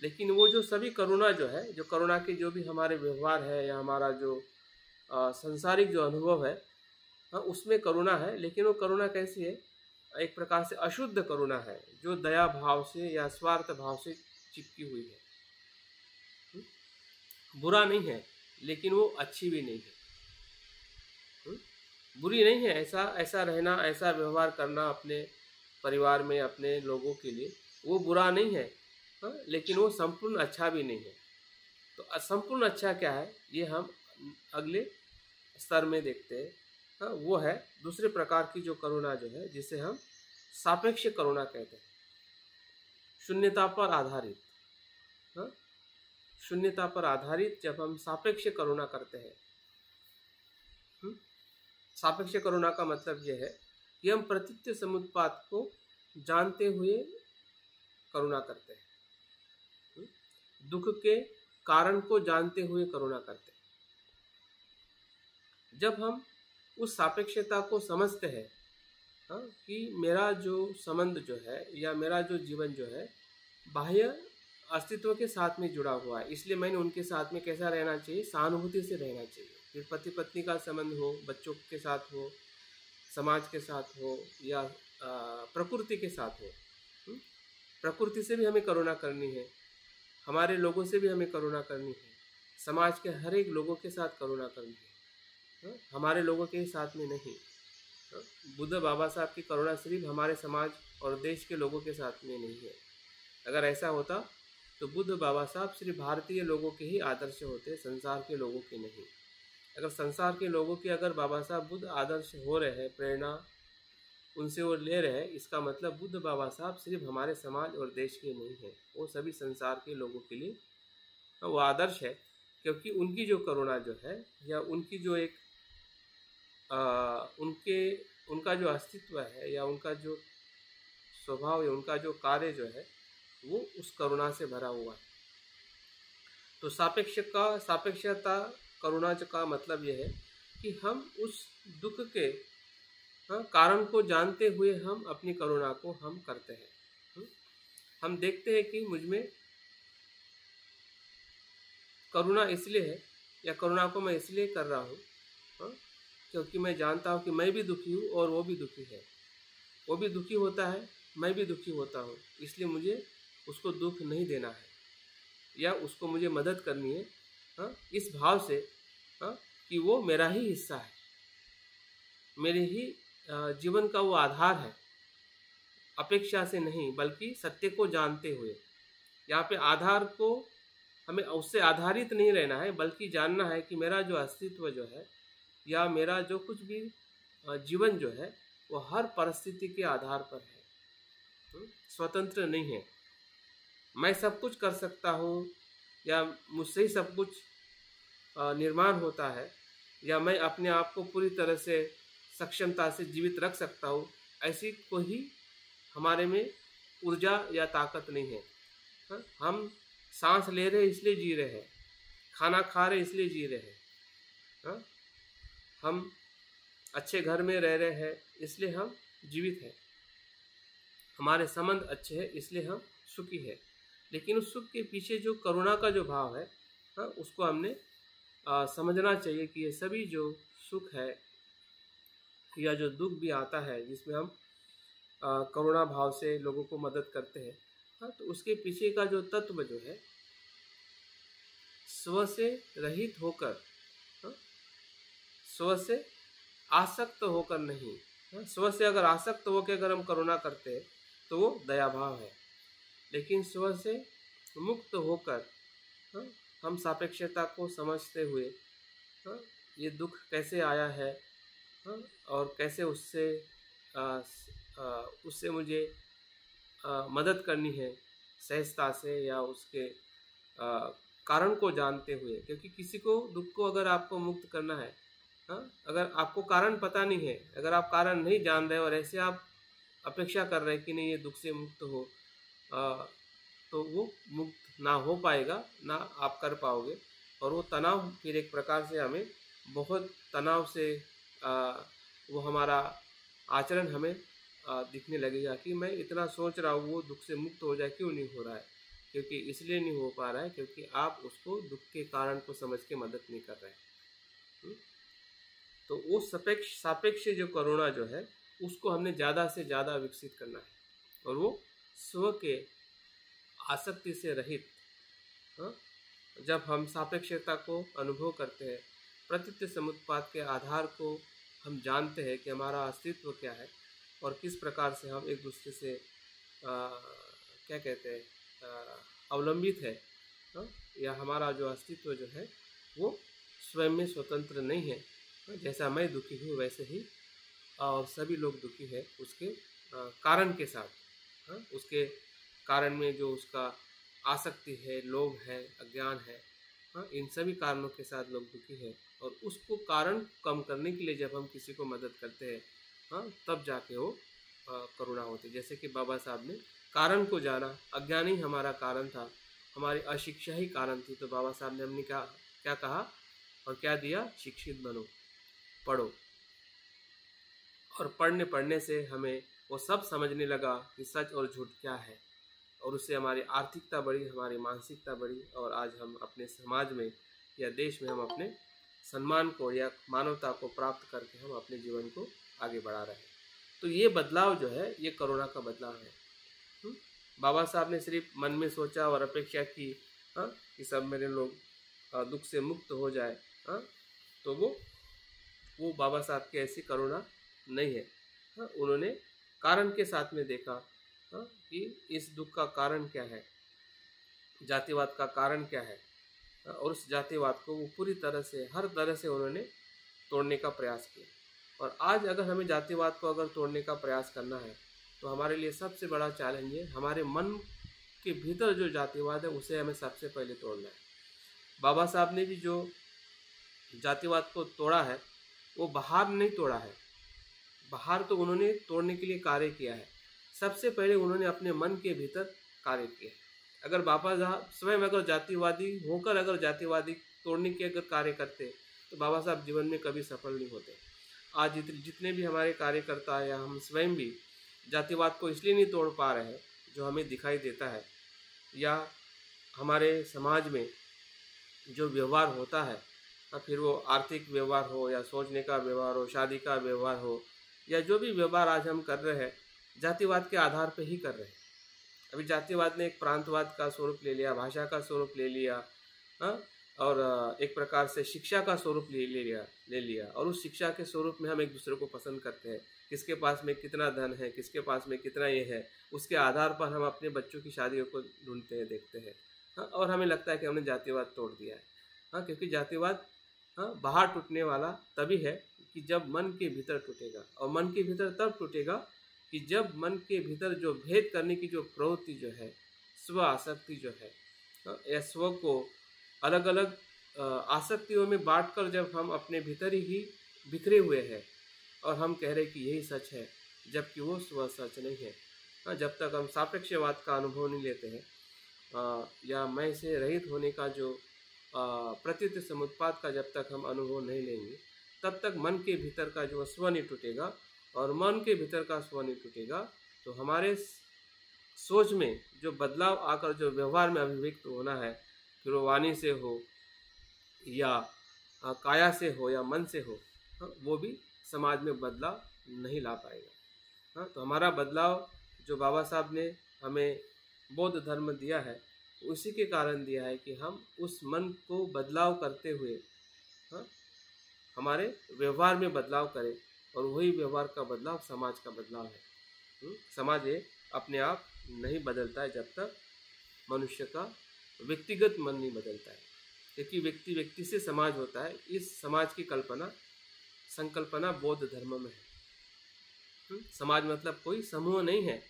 लेकिन वो जो सभी करुणा जो है, जो करुणा के जो भी हमारे व्यवहार है या हमारा जो संसारिक जो अनुभव है, उसमें करुणा है। लेकिन वो करुणा कैसी है? एक प्रकार से अशुद्ध करुणा है, जो दया भाव से या स्वार्थ भाव से चिपकी हुई है। बुरा नहीं है, लेकिन वो अच्छी भी नहीं है। बुरी नहीं है, ऐसा रहना, ऐसा व्यवहार करना अपने परिवार में, अपने लोगों के लिए, वो बुरा नहीं है, लेकिन वो संपूर्ण अच्छा भी नहीं है। तो असंपूर्ण अच्छा क्या है, ये हम अगले स्तर में देखते हैं। वो है दूसरे प्रकार की जो करुणा जो है, जिसे हम सापेक्ष करुणा कहते हैं, शून्यता पर आधारित। शून्यता पर आधारित जब हम सापेक्ष करुणा करते हैं, सापेक्ष करुणा का मतलब यह है कि हम प्रतीत्य समुत्पाद को जानते हुए करुणा करते हैं, दुख के कारण को जानते हुए करुणा करते हैं। जब हम उस सापेक्षता को समझते हैं कि मेरा जो संबंध जो है या मेरा जो जीवन जो है बाह्य अस्तित्व के साथ में जुड़ा हुआ है, इसलिए मैंने उनके साथ में कैसा रहना चाहिए, सहानुभूति से रहना चाहिए। फिर पति पत्नी का संबंध हो, बच्चों के साथ हो, समाज के साथ हो, या प्रकृति के साथ हो। प्रकृति से भी हमें करुणा करनी है, हमारे लोगों से भी हमें करुणा करनी है, समाज के हर एक लोगों के साथ करुणा करनी है, हमारे लोगों के साथ में नहीं। बुद्ध बाबा साहब की करुणा सिर्फ हमारे समाज और देश के लोगों के साथ में नहीं है। अगर ऐसा होता तो बुद्ध बाबा साहब सिर्फ भारतीय लोगों के ही आदर्श होते, संसार के लोगों के नहीं। अगर संसार के लोगों के अगर बाबा साहब बुद्ध आदर्श हो रहे हैं, प्रेरणा उनसे वो ले रहे हैं, इसका मतलब बुद्ध बाबा साहब सिर्फ हमारे समाज और देश के नहीं है, वो सभी संसार के लोगों के लिए वो आदर्श है। क्योंकि उनकी जो करुणा जो है, या उनकी जो एक उनका जो अस्तित्व है, या उनका जो स्वभाव, या उनका जो कार्य जो है, वो उस करुणा से भरा हुआ है। तो सापेक्षता करुणा का मतलब यह है कि हम उस दुख के कारण को जानते हुए हम अपनी करुणा को हम करते हैं। हम देखते हैं कि मुझ में करुणा इसलिए है, या करुणा को मैं इसलिए कर रहा हूँ क्योंकि मैं जानता हूँ कि मैं भी दुखी हूँ और वो भी दुखी है, वो भी दुखी होता है, मैं भी दुखी होता हूँ, इसलिए मुझे उसको दुख नहीं देना है, या उसको मुझे मदद करनी है इस भाव से कि वो मेरा ही हिस्सा है, मेरे ही जीवन का वो आधार है, अपेक्षा से नहीं बल्कि सत्य को जानते हुए। यहाँ पे आधार को हमें उससे आधारित नहीं रहना है, बल्कि जानना है कि मेरा जो अस्तित्व जो है, या मेरा जो कुछ भी जीवन जो है, वो हर परिस्थिति के आधार पर है, स्वतंत्र नहीं है। मैं सब कुछ कर सकता हूँ, या मुझसे ही सब कुछ निर्माण होता है, या मैं अपने आप को पूरी तरह से सक्षमता से जीवित रख सकता हूँ, ऐसी कोई हमारे में ऊर्जा या ताकत नहीं है। हम सांस ले रहे इसलिए जी रहे हैं, खाना खा रहे इसलिए जी रहे हैं, हम अच्छे घर में रह रहे हैं इसलिए हम जीवित हैं, हमारे संबंध अच्छे हैं इसलिए हम सुखी हैं। लेकिन उस सुख के पीछे जो करुणा का जो भाव है, उसको हमने समझना चाहिए कि ये सभी जो सुख है या जो दुख भी आता है, जिसमें हम करुणा भाव से लोगों को मदद करते हैं, तो उसके पीछे का जो तत्व जो है, स्व से रहित होकर, स्व से आसक्त होकर नहीं, स्व से अगर आसक्त होकर अगर हम करुणा करते हैं तो वो दया भाव है। लेकिन स्व से मुक्त होकर हम सापेक्षता को समझते हुए ये दुख कैसे आया है और कैसे उससे मुझे मदद करनी है सहजता से, या उसके कारण को जानते हुए। क्योंकि किसी को दुख को अगर आपको मुक्त करना है, अगर आपको कारण पता नहीं है, अगर आप कारण नहीं जान रहे और ऐसे आप अपेक्षा कर रहे हैं कि नहीं ये दुख से मुक्त हो, तो वो मुक्त ना हो पाएगा, ना आप कर पाओगे। और वो तनाव फिर एक प्रकार से हमें बहुत तनाव से वो हमारा आचरण हमें दिखने लगेगा कि मैं इतना सोच रहा हूँ वो दुख से मुक्त हो जाए, क्यों नहीं हो रहा है? क्योंकि इसलिए नहीं हो पा रहा है क्योंकि आप उसको दुख के कारण को समझ के मदद नहीं कर रहे हैं। तो वो सापेक्ष जो करुणा जो है, उसको हमने ज़्यादा से ज़्यादा विकसित करना है, और वो स्व के आसक्ति से रहित। जब हम सापेक्षता को अनुभव करते हैं, प्रतीत्य समुत्पाद के आधार को हम जानते हैं कि हमारा अस्तित्व क्या है और किस प्रकार से हम एक दूसरे से क्या कहते हैं अवलंबित है, या हमारा जो अस्तित्व जो है वो स्वयं में स्वतंत्र नहीं है। जैसा मैं दुखी हूँ वैसे ही और सभी लोग दुखी है उसके कारण के साथ। उसके कारण में जो उसका आसक्ति है, लोभ है, अज्ञान है, इन सभी कारणों के साथ लोग दुखी है। और उसको कारण कम करने के लिए जब हम किसी को मदद करते हैं, तब जाके वो करुणा होती है। जैसे कि बाबा साहब ने कारण को जाना, अज्ञान ही हमारा कारण था, हमारी अशिक्षा ही कारण थी। तो बाबा साहब ने हमने क्या कहा और क्या दिया? शिक्षित बनो, पढ़ो। और पढ़ने से हमें वो सब समझने लगा कि सच और झूठ क्या है, और उससे हमारी आर्थिकता बढ़ी, हमारी मानसिकता बढ़ी, और आज हम अपने समाज में या देश में हम अपने सम्मान को या मानवता को प्राप्त करके हम अपने जीवन को आगे बढ़ा रहे हैं। तो ये बदलाव जो है ये कोरोना का बदलाव है। बाबा साहब ने सिर्फ मन में सोचा और अपेक्षा की कि सब मेरे लोग दुख से मुक्त हो जाए, तो वो बाबा साहब की ऐसी करुणा नहीं है। उन्होंने कारण के साथ में देखा कि इस दुख का कारण क्या है, जातिवाद का कारण क्या है, और उस जातिवाद को वो पूरी तरह से हर तरह से उन्होंने तोड़ने का प्रयास किया। और आज अगर हमें जातिवाद को अगर तोड़ने का प्रयास करना है तो हमारे लिए सबसे बड़ा चैलेंज है हमारे मन के भीतर जो जातिवाद है उसे हमें सबसे पहले तोड़ना है। बाबा साहब ने भी जो जातिवाद को तोड़ा है वो बाहर नहीं तोड़ा है, बाहर तो उन्होंने तोड़ने के लिए कार्य किया है, सबसे पहले उन्होंने अपने मन के भीतर कार्य किया। अगर बाबा साहब स्वयं अगर जातिवादी होकर अगर जातिवादी तोड़ने के अगर कार्य करते तो बाबा साहब जीवन में कभी सफल नहीं होते। आज जितने भी हमारे कार्यकर्ता या हम स्वयं भी जातिवाद को इसलिए नहीं तोड़ पा रहे हैं जो हमें दिखाई देता है, या हमारे समाज में जो व्यवहार होता है, फिर वो आर्थिक व्यवहार हो या सोचने का व्यवहार हो, शादी का व्यवहार हो, या जो भी व्यवहार आज हम कर रहे हैं जातिवाद के आधार पर ही कर रहे हैं। अभी जातिवाद ने एक प्रांतवाद का स्वरूप ले लिया, भाषा का स्वरूप ले लिया, और एक प्रकार से शिक्षा का स्वरूप ले लिया। और उस शिक्षा के स्वरूप में हम एक दूसरे को पसंद करते हैं, किसके पास में कितना धन है, किसके पास में कितना ये है, उसके आधार पर हम अपने बच्चों की शादियों को ढूंढते हैं, देखते हैं। और हमें लगता है कि हमने जातिवाद तोड़ दिया है। क्योंकि जातिवाद बाहर टूटने वाला तभी है कि जब मन के भीतर टूटेगा, और मन के भीतर तब टूटेगा कि जब मन के भीतर जो भेद करने की जो प्रवृत्ति जो है, स्व आसक्ति जो है, या स्व को अलग अलग आसक्तियों में बांटकर जब हम अपने भीतर ही बिखरे हुए हैं और हम कह रहे कि यही सच है, जबकि वो स्व सच नहीं है। जब तक हम सापेक्षवाद का अनुभव नहीं लेते हैं, या मैं से रहित होने का जो प्रतीत समुत्पाद का जब तक हम अनुभव नहीं लेंगे, तब तक मन के भीतर का जो स्व नहीं टूटेगा। और मन के भीतर का स्व नहीं टूटेगा तो हमारे सोच में जो बदलाव आकर जो व्यवहार में अभिव्यक्त होना है, फिर वो वाणी से हो या काया से हो या मन से हो, वो भी समाज में बदलाव नहीं ला पाएगा। तो हमारा बदलाव जो बाबा साहब ने हमें बौद्ध धर्म दिया है, उसी के कारण दिया है कि हम उस मन को बदलाव करते हुए हमारे व्यवहार में बदलाव करें, और वही व्यवहार का बदलाव समाज का बदलाव है। समाज ये अपने आप नहीं बदलता है जब तक मनुष्य का व्यक्तिगत मन नहीं बदलता है, क्योंकि व्यक्ति से समाज होता है। इस समाज की संकल्पना बौद्ध धर्म में है। समाज मतलब कोई समूह नहीं है।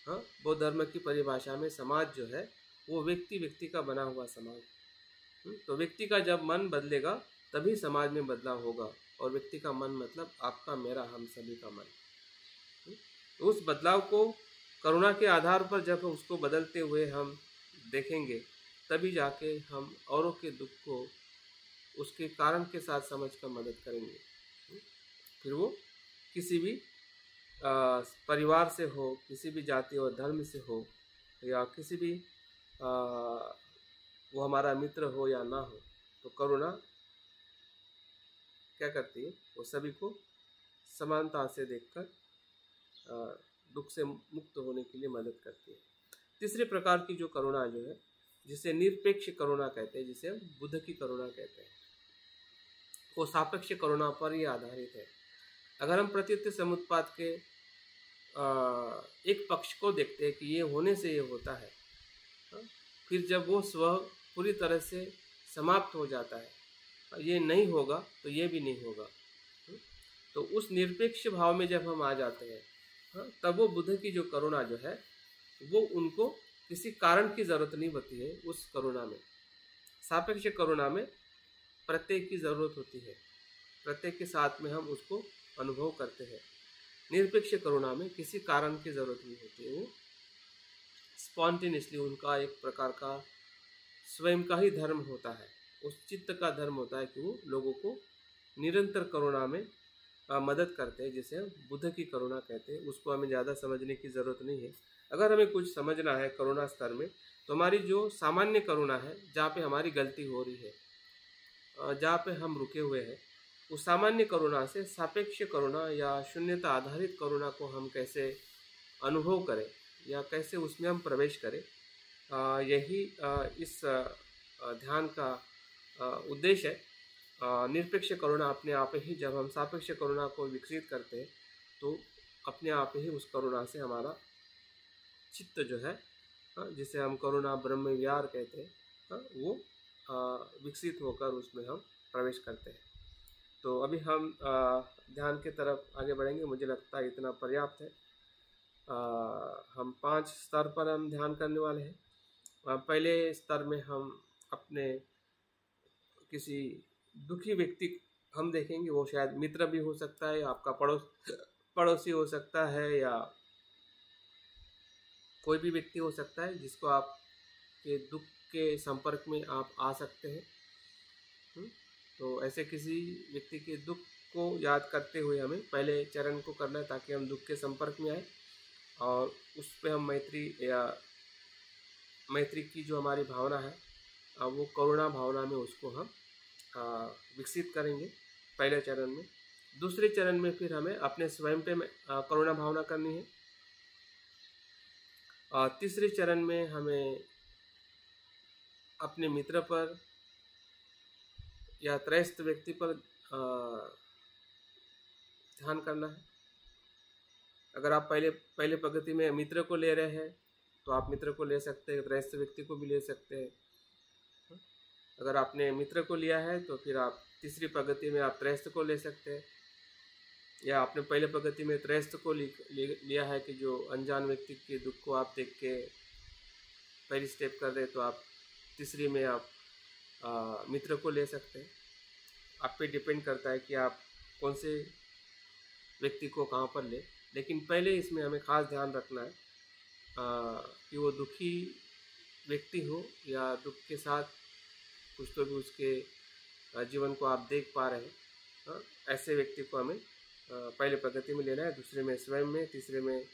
बौद्ध धर्म की परिभाषा में समाज जो है वो व्यक्ति का बना हुआ समाज। तो व्यक्ति का जब मन बदलेगा तभी समाज में बदलाव होगा, और व्यक्ति का मन मतलब आपका, मेरा, हम सभी का मन। तो उस बदलाव को करुणा के आधार पर जब उसको बदलते हुए हम देखेंगे, तभी जाके हम औरों के दुख को उसके कारण के साथ समझकर मदद करेंगे। फिर वो किसी भी परिवार से हो, किसी भी जाति और धर्म से हो, या किसी भी वो हमारा मित्र हो या ना हो, तो करुणा क्या करती है, वो सभी को समानता से देखकर दुख से मुक्त होने के लिए मदद करती है। तीसरे प्रकार की जो करुणा जो है, जिसे निरपेक्ष करुणा कहते हैं, जिसे हम बुद्ध की करुणा कहते हैं, वो सापेक्ष करुणा पर ही आधारित है। अगर हम प्रतीत समुत्पाद के एक पक्ष को देखते हैं कि ये होने से ये होता है, फिर जब वो स्व पूरी तरह से समाप्त हो जाता है, ये नहीं होगा तो ये भी नहीं होगा, तो उस निरपेक्ष भाव में जब हम आ जाते हैं, तब वो बुद्ध की जो करुणा जो है वो उनको किसी कारण की ज़रूरत नहीं होती है। उस करुणा में, सापेक्ष करुणा में प्रत्येक की ज़रूरत होती है, प्रत्येक के साथ में हम उसको अनुभव करते हैं। निरपेक्ष करुणा में किसी कारण की ज़रूरत नहीं होती है, वो स्पॉन्टेनियसली उनका एक प्रकार का स्वयं का ही धर्म होता है, उस चित्त का धर्म होता है कि वो लोगों को निरंतर करुणा में मदद करते हैं, जिसे हम बुद्ध की करुणा कहते हैं। उसको हमें ज़्यादा समझने की ज़रूरत नहीं है। अगर हमें कुछ समझना है करुणा स्तर में, तो हमारी जो सामान्य करुणा है, जहाँ पे हमारी गलती हो रही है, जहाँ पे हम रुके हुए हैं, उस सामान्य करुणा से सापेक्ष करुणा या शून्यता आधारित करुणा को हम कैसे अनुभव करें या कैसे उसमें हम प्रवेश करें, यही इस ध्यान का उद्देश्य है। निरपेक्ष करुणा अपने आप ही, जब हम सापेक्ष करुणा को विकसित करते हैं तो अपने आप ही उस करुणा से हमारा चित्त जो है, जिसे हम करुणा ब्रह्म विहार कहते हैं, वो विकसित होकर उसमें हम प्रवेश करते हैं। तो अभी हम ध्यान की तरफ आगे बढ़ेंगे। मुझे लगता है इतना पर्याप्त है। हम 5 स्तर पर हम ध्यान करने वाले हैं। पहले स्तर में हम अपने किसी दुखी व्यक्ति हम देखेंगे, वो शायद मित्र भी हो सकता है, आपका पड़ोसी हो सकता है, या कोई भी व्यक्ति हो सकता है जिसको आप के दुख के संपर्क में आप आ सकते हैं। तो ऐसे किसी व्यक्ति के दुख को याद करते हुए हमें पहले चरण को करना है, ताकि हम दुख के संपर्क में आए और उस पर हम मैत्री की जो हमारी भावना है, वो करुणा भावना में उसको हम विकसित करेंगे पहले चरण में। दूसरे चरण में फिर हमें अपने स्वयं पे करुणा भावना करनी है। तीसरे चरण में हमें अपने मित्र पर या त्रयस्थ व्यक्ति पर ध्यान करना है। अगर आप पहले पद्धति में मित्र को ले रहे हैं तो आप मित्र को ले सकते हैं, त्रयस्थ व्यक्ति को भी ले सकते हैं। अगर आपने मित्र को लिया है तो फिर आप तीसरी पद्धति में आप त्रयस्थ को ले सकते हैं, या आपने पहले पद्धति में त्रयस्थ को लिया है कि जो अनजान व्यक्ति के दुख को आप देख के पहली स्टेप कर रहे हैं, तो आप तीसरी में आप मित्र को ले सकते हैं। आप पे डिपेंड करता है कि आप कौन से व्यक्ति को कहाँ पर ले। लेकिन पहले इसमें हमें खास ध्यान रखना है कि वो दुखी व्यक्ति हो या दुख के साथ कुछ तो भी उसके जीवन को आप देख पा रहे हैं, ऐसे व्यक्ति को हमें पहले पद्धति में लेना है, दूसरे में स्वयं में, तीसरे में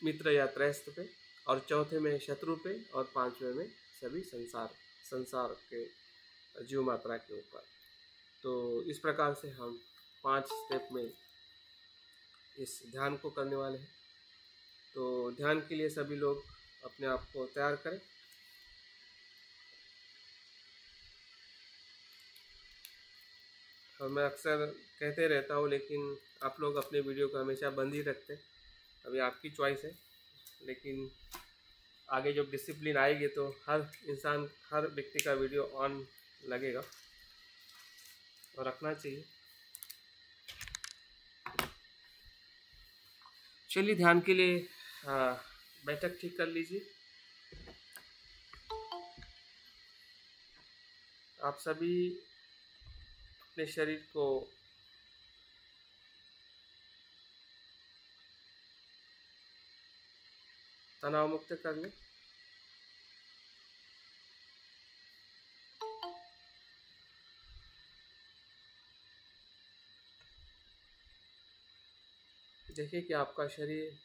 मित्र या त्रयस्थ पे, और चौथे में शत्रु पे, और पांचवें में सभी संसार के जीव मात्रा के ऊपर। तो इस प्रकार से हम 5 स्टेप में इस ध्यान को करने वाले हैं। तो ध्यान के लिए सभी लोग अपने आप को तैयार करें। और मैं अक्सर कहते रहता हूँ, लेकिन आप लोग अपने वीडियो को हमेशा बंद ही रखते हैं। अभी आपकी चॉइस है, लेकिन आगे जब डिसिप्लिन आएगी तो हर व्यक्ति का वीडियो ऑन लगेगा और रखना चाहिए। चलिए ध्यान के लिए बैठक ठीक कर लीजिए। आप सभी अपने शरीर को तनाव मुक्त कर लें। देखिए कि आपका शरीर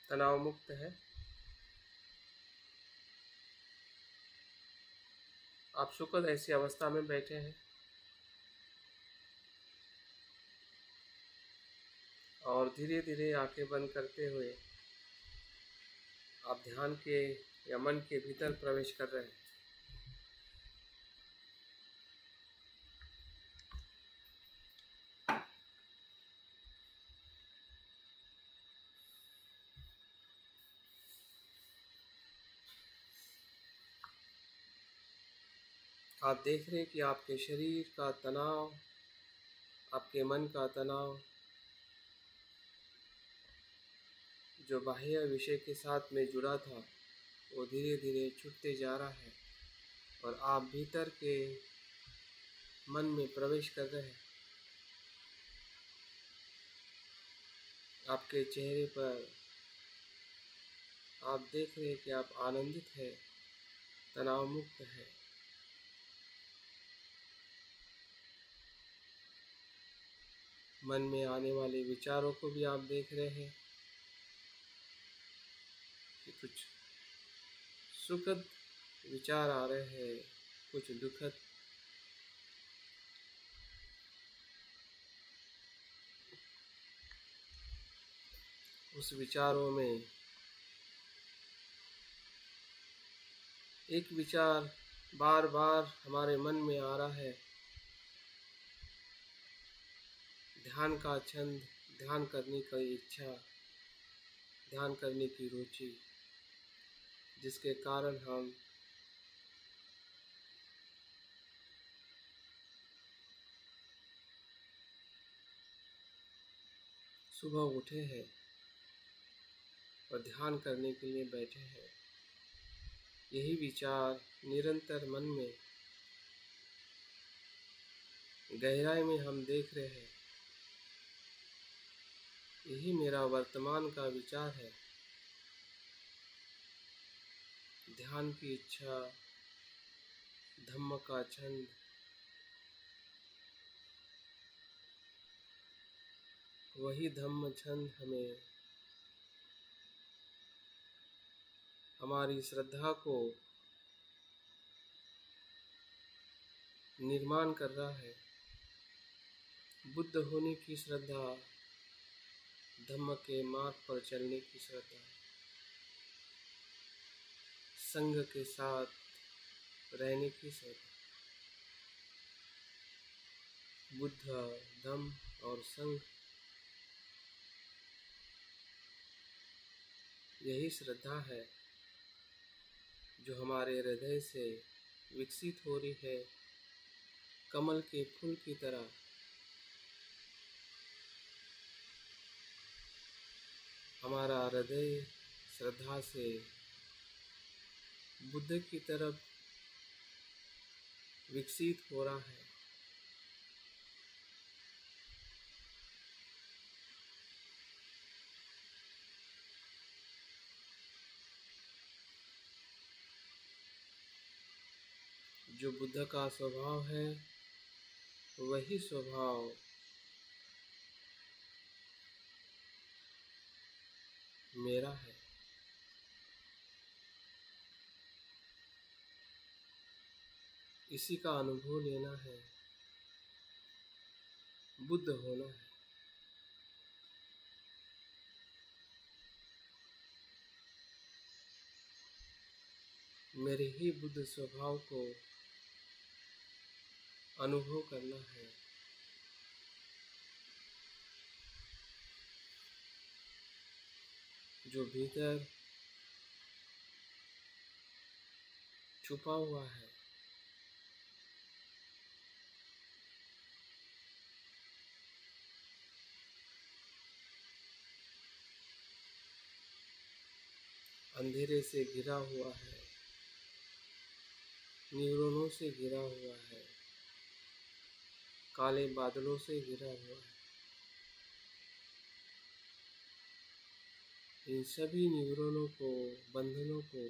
तनाव मुक्त है। आप सुखद ऐसी अवस्था में बैठे हैं और धीरे धीरे आंखें बंद करते हुए आप ध्यान के या मन के भीतर प्रवेश कर रहे हैं। आप देख रहे हैं कि आपके शरीर का तनाव, आपके मन का तनाव जो बाह्य विषय के साथ में जुड़ा था, वो धीरे धीरे छूटते जा रहा है और आप भीतर के मन में प्रवेश कर रहे हैं। आपके चेहरे पर आप देख रहे हैं कि आप आनंदित हैं, तनाव मुक्त है। मन में आने वाले विचारों को भी आप देख रहे हैं कि कुछ सुखद विचार आ रहे हैं, कुछ दुखद। उस विचारों में एक विचार बार बार हमारे मन में आ रहा है, ध्यान का छंद, ध्यान करने की इच्छा, ध्यान करने की रुचि, जिसके कारण हम सुबह उठे हैं और ध्यान करने के लिए बैठे हैं। यही विचार निरंतर मन में गहराई में हम देख रहे हैं। यही मेरा वर्तमान का विचार है। ध्यान की इच्छा, धम्म का छंद, वही धम्म छंद हमें हमारी श्रद्धा को निर्माण कर रहा है। बुद्ध होने की श्रद्धा, धम्म के मार्ग पर चलने की श्रद्धा, संघ के साथ रहने की श्रद्धा। बुद्ध, धम्म और संघ, यही श्रद्धा है जो हमारे हृदय से विकसित हो रही है, कमल के फूल की तरह। हमारा हृदय श्रद्धा से बुद्ध की तरफ विकसित हो रहा है। जो बुद्ध का स्वभाव है, वही स्वभाव मेरा है। इसी का अनुभव लेना है, बुद्ध होना है। मेरे ही बुद्ध स्वभाव को अनुभव करना है। जो भीतर छुपा हुआ है, अंधेरे से घिरा हुआ है, न्यूरॉनों से घिरा हुआ है, काले बादलों से घिरा हुआ है। इन सभी न्यूरॉनों को, बंधनों को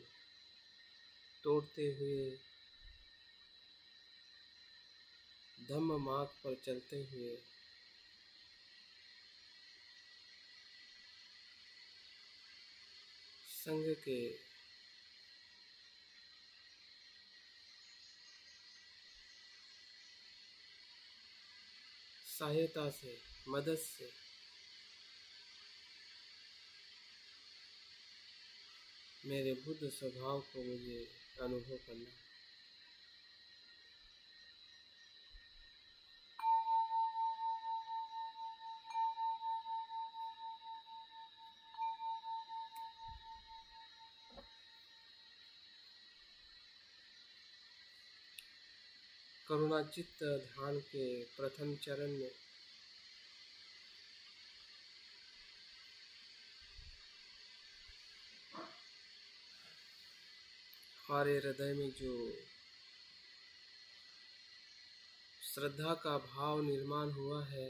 तोड़ते हुए, धम्म मार्ग पर चलते हुए संघ के सहायता से, मदद से मेरे बुद्ध स्वभाव को मुझे अनुभव करना है। करुणाचित्त ध्यान के प्रथम चरण में हमारे हृदय में जो श्रद्धा का भाव निर्माण हुआ है,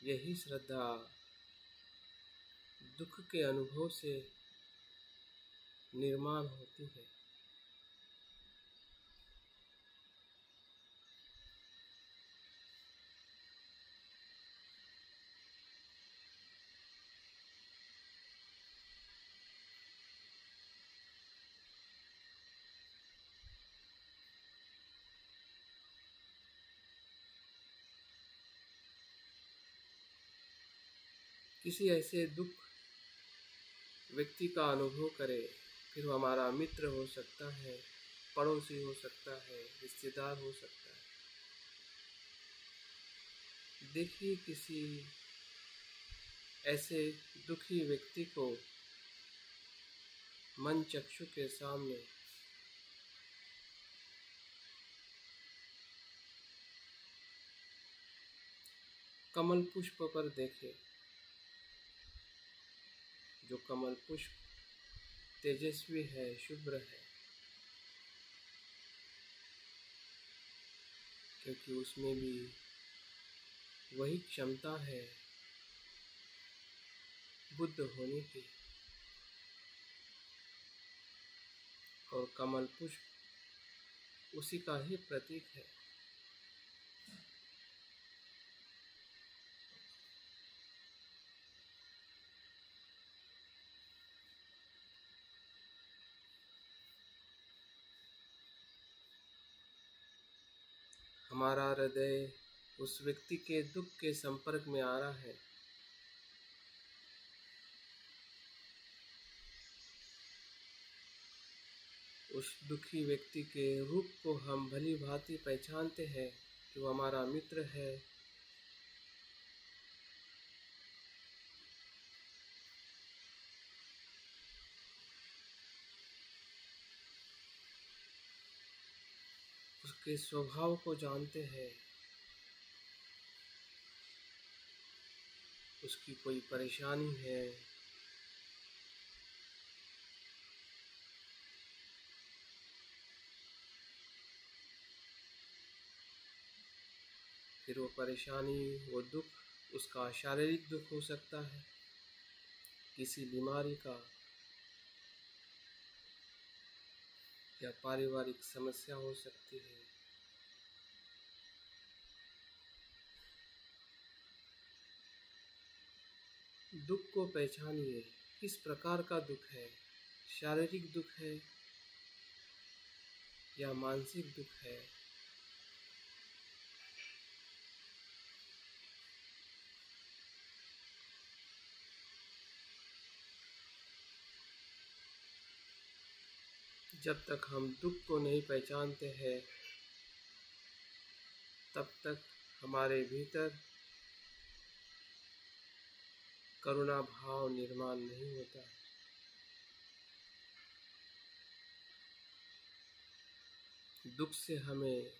यही श्रद्धा दुख के अनुभव से निर्माण होती है। किसी ऐसे दुख व्यक्ति का अनुभव करे, फिर वो हमारा मित्र हो सकता है, पड़ोसी हो सकता है, रिश्तेदार हो सकता है। देखिए किसी ऐसे दुखी व्यक्ति को मन चक्षु के सामने कमल पुष्प पर देखें, जो कमल पुष्प तेजस्वी है, शुभ्र है, क्योंकि उसमें भी वही क्षमता है बुद्ध होने की। और कमल पुष्प उसी का ही प्रतीक है। हमारा हृदय उस व्यक्ति के दुख के संपर्क में आ रहा है, उस दुखी व्यक्ति के रूप को हम भली भांति पहचानते हैं कि वो हमारा मित्र है। उसके स्वभाव को जानते हैं, उसकी कोई परेशानी है, फिर वो परेशानी, वो दुख उसका शारीरिक दुख हो सकता है, किसी बीमारी का, या पारिवारिक समस्या हो सकती है। दुख को पहचानिए, किस प्रकार का दुख है, शारीरिक दुख है या मानसिक दुख है। जब तक हम दुख को नहीं पहचानते हैं, तब तक हमारे भीतर करुणा भाव निर्माण नहीं होता है। दुख से हमें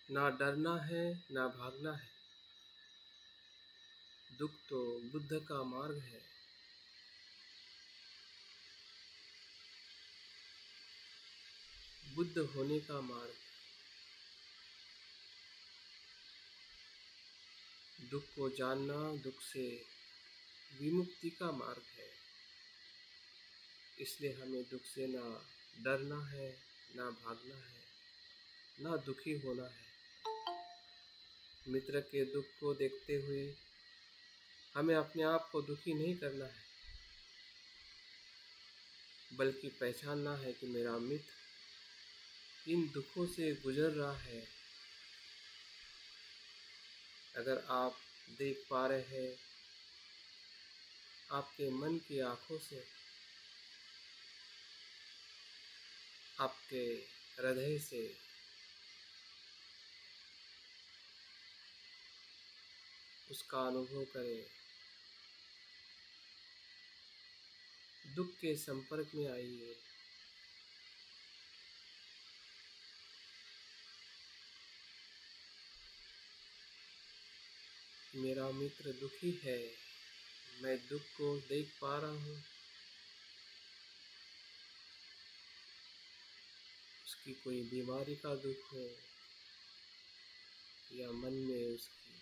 ना डरना है, ना भागना है। दुख तो बुद्ध का मार्ग है। बुद्ध होने का मार्ग। दुख को जानना दुख से विमुक्ति का मार्ग है। इसलिए हमें दुख से ना डरना है, ना भागना है, ना दुखी होना है। मित्र के दुख को देखते हुए हमें अपने आप को दुखी नहीं करना है, बल्कि पहचानना है कि मेरा मित्र इन दुखों से गुजर रहा है। अगर आप देख पा रहे हैं आपके मन की आंखों से, आपके हृदय से, उसका अनुभव करें। दुख के संपर्क में आइए। मेरा मित्र दुखी है, मैं दुख को देख पा रहा हूँ। उसकी कोई बीमारी का दुख हो या मन में उसकी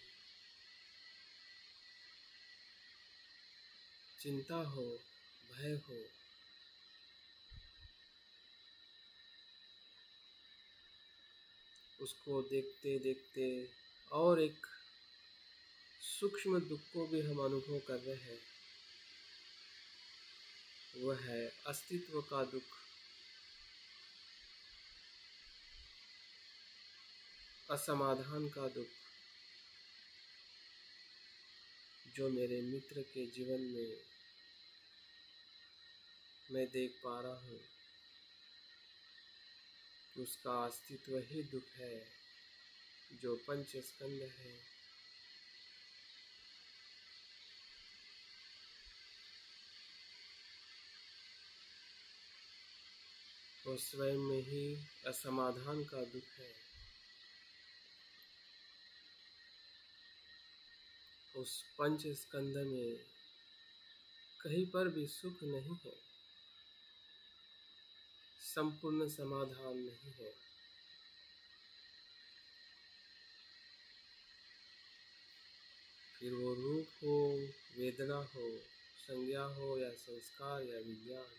चिंता हो, भय हो, उसको देखते देखते और एक सूक्ष्म दुख को भी हम अनुभव कर रहे हैं। वह है अस्तित्व का दुख, असमाधान का दुख। जो मेरे मित्र के जीवन में मैं देख पा रहा हूँ कि उसका अस्तित्व ही दुख है, जो पंच स्कंद है। वो स्वयं में ही असमाधान का दुख है। उस पंच स्कंद में कहीं पर भी सुख नहीं है, संपूर्ण समाधान नहीं है। फिर वो रूप हो, वेदना हो, संज्ञा हो या संस्कार या विज्ञान,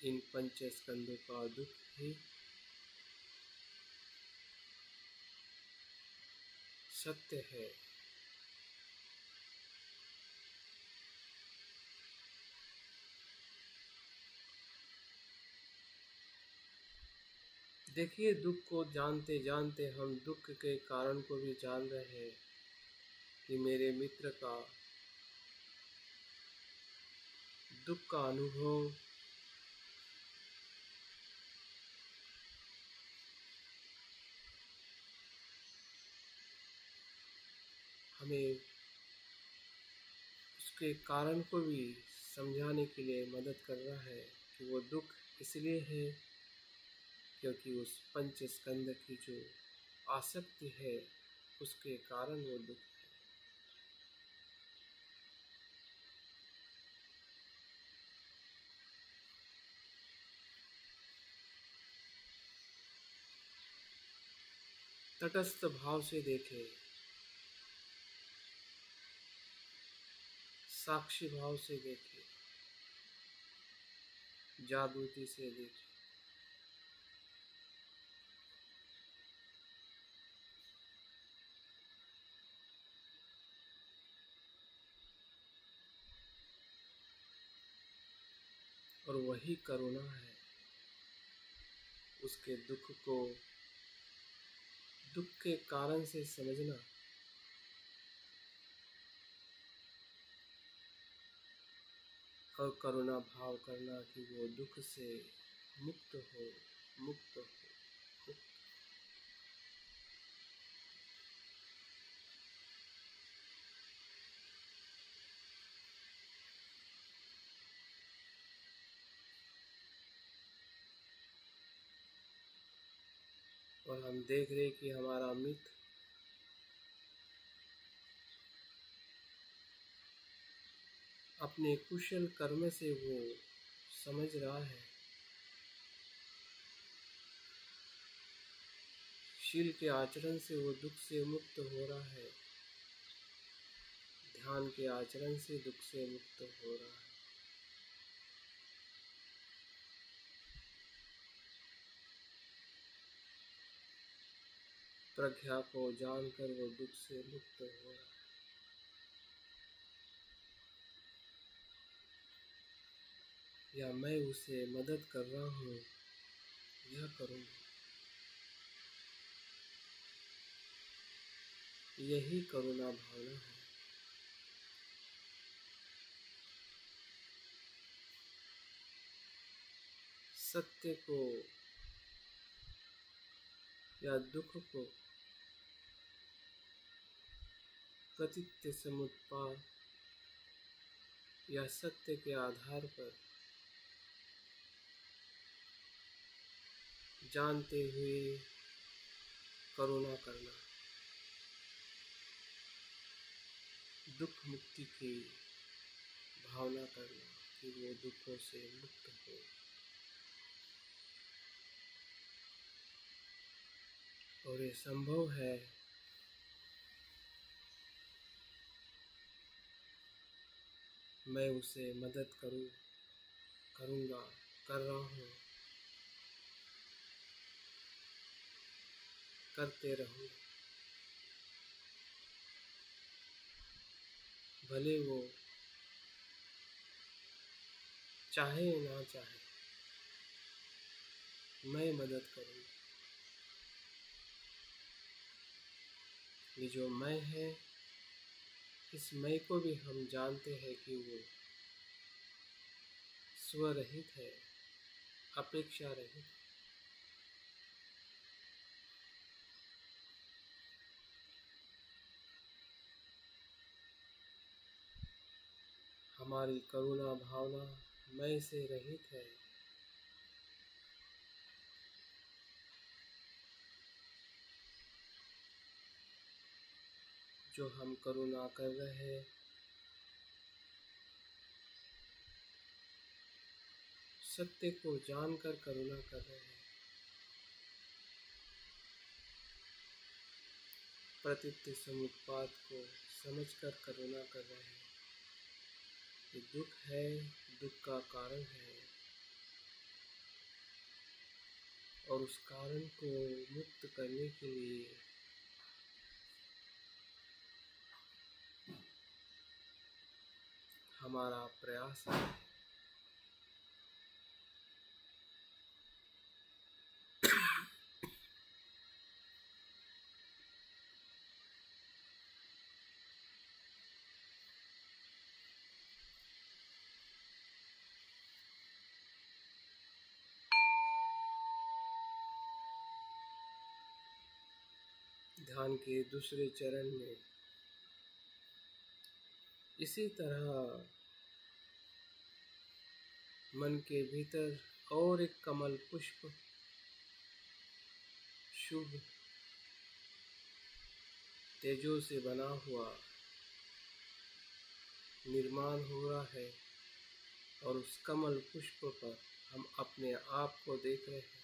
इन पंच स्कंदों का दुख ही सत्य है। देखिए, दुख को जानते जानते हम दुख के कारण को भी जान रहे हैं कि मेरे मित्र का दुख का अनुभव हमें उसके कारण को भी समझाने के लिए मदद कर रहा है कि वो दुख इसलिए है क्योंकि उस पंच स्कंद की जो आसक्ति है उसके कारण वो दुख है। तटस्थ भाव से देखे, साक्षी भाव से देखे, जागृति से देखे। और वही करुणा है, उसके दुख को दुख के कारण से समझना और करुणा भाव करना कि वो दुख से मुक्त हो, मुक्त हो, मुक्त। और हम देख रहे कि हमारा मित्र अपने कुशल कर्म से वो समझ रहा है, शील के आचरण से वो दुख से मुक्त हो रहा है, ध्यान के आचरण से दुख से मुक्त हो रहा है। प्रज्ञा को जानकर वो दुख से मुक्त हो रहा है। या मैं उसे मदद कर रहा हूँ, यह करूँगा। यही करुणा भावना है। सत्य को या दुख को प्रतित्य समुत्पाद या सत्य के आधार पर जानते हुए करुणा करना, दुख मुक्ति की भावना करना कि वो दुखों से मुक्त हो। और ये संभव है मैं उसे मदद करूँगा, कर रहा हूँ, करते रहूँगा। भले वो चाहे ना चाहे, मैं मदद करूँगा। ये जो मैं है, इस मैं को भी हम जानते हैं कि वो स्वरहित है, अपेक्षा रहित। हमारी करुणा भावना मैं से रहित है। जो हम करुणा कर रहे हैं, सत्य को जानकर करुणा कर रहे हैं, प्रतीत्य समुत्पाद को समझकर करुणा कर रहे हैं। ये दुख है, दुख का कारण है, और उस कारण को मुक्त करने के लिए हमारा प्रयास है। ध्यान के दूसरे चरण में इसी तरह मन के भीतर और एक कमल पुष्प शुभ तेजों से बना हुआ निर्माण हो रहा है, और उस कमल पुष्प पर हम अपने आप को देख रहे हैं।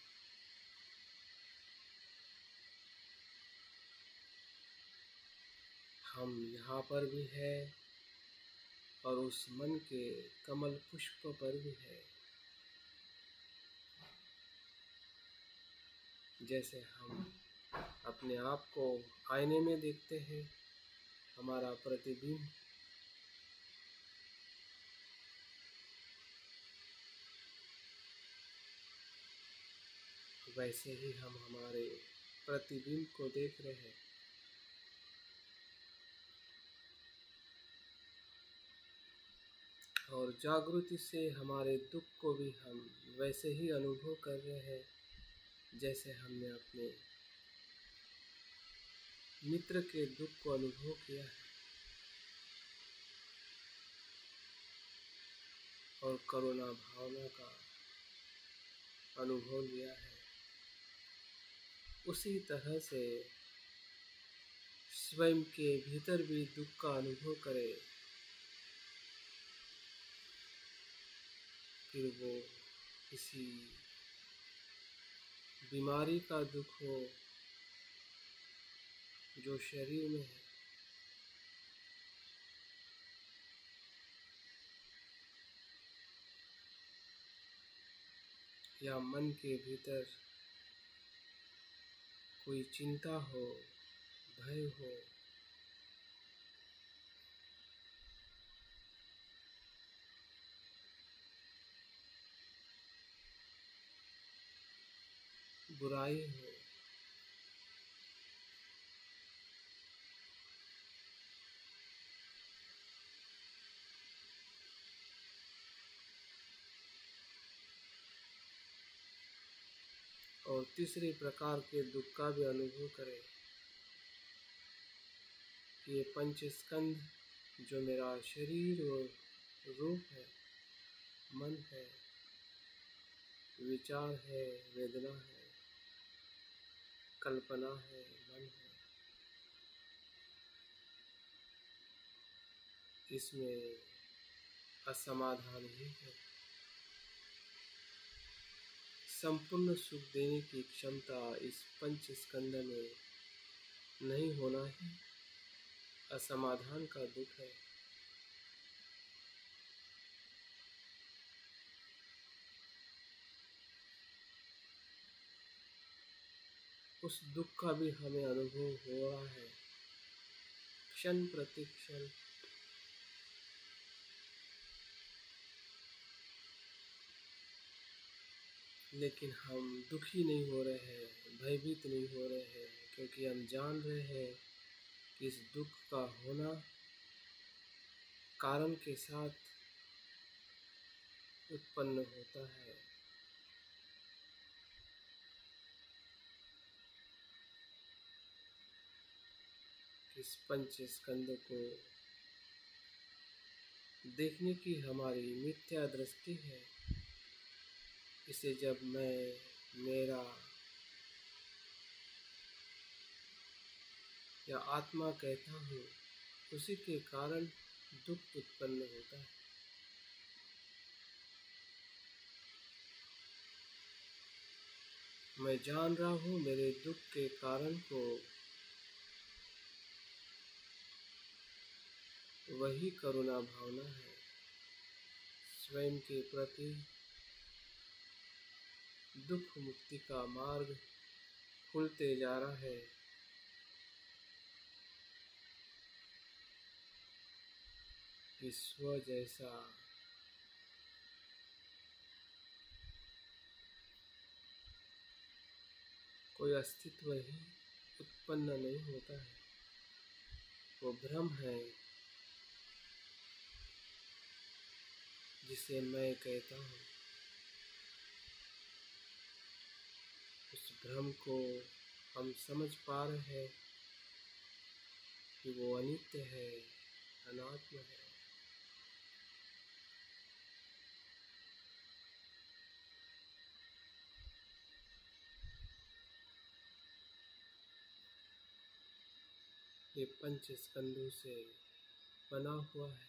हम यहाँ पर भी है और उस मन के कमल पुष्प पर भी है। जैसे हम अपने आप को आईने में देखते हैं, हमारा प्रतिबिंब, वैसे ही हम हमारे प्रतिबिंब को देख रहे हैं। और जागृति से हमारे दुख को भी हम वैसे ही अनुभव कर रहे हैं जैसे हमने अपने मित्र के दुख को अनुभव किया है और करुणा भावना का अनुभव लिया है। उसी तरह से स्वयं के भीतर भी दुख का अनुभव करें, फिर वो किसी बीमारी का दुख हो जो शरीर में है, या मन के भीतर कोई चिंता हो, भय हो, बुराई हो, और तीसरे प्रकार के दुख का भी अनुभव करें। ये पंच स्कंध जो मेरा शरीर और रूप है, मन है, विचार है, वेदना है, कल्पना है, मन है, इसमें असमाधान ही है। संपूर्ण सुख देने की क्षमता इस पंच स्कंद में नहीं होना ही असमाधान का दुख है। उस दुख का भी हमें अनुभव हो रहा है क्षण प्रति क्षण। लेकिन हम दुखी नहीं हो रहे हैं, भयभीत नहीं हो रहे हैं, क्योंकि हम जान रहे हैं कि इस दुख का होना कारण के साथ उत्पन्न होता है। इस पंच स्कंद को देखने की हमारी मिथ्या दृष्टि है। इसे जब मैं, मेरा या आत्मा कहता हूँ, उसी के कारण दुख उत्पन्न होता है। मैं जान रहा हूँ मेरे दुख के कारण को वही करुणा भावना है। स्वयं के प्रति दुख मुक्ति का मार्ग खुलते जा रहा है। कि स्व जैसा कोई अस्तित्व ही उत्पन्न नहीं होता है। वो भ्रम है जिसे मैं कहता हूँ। उस भ्रम को हम समझ पा रहे हैं कि वो अनित्य है, अनात्म है। ये पंच स्कंदों से बना हुआ है,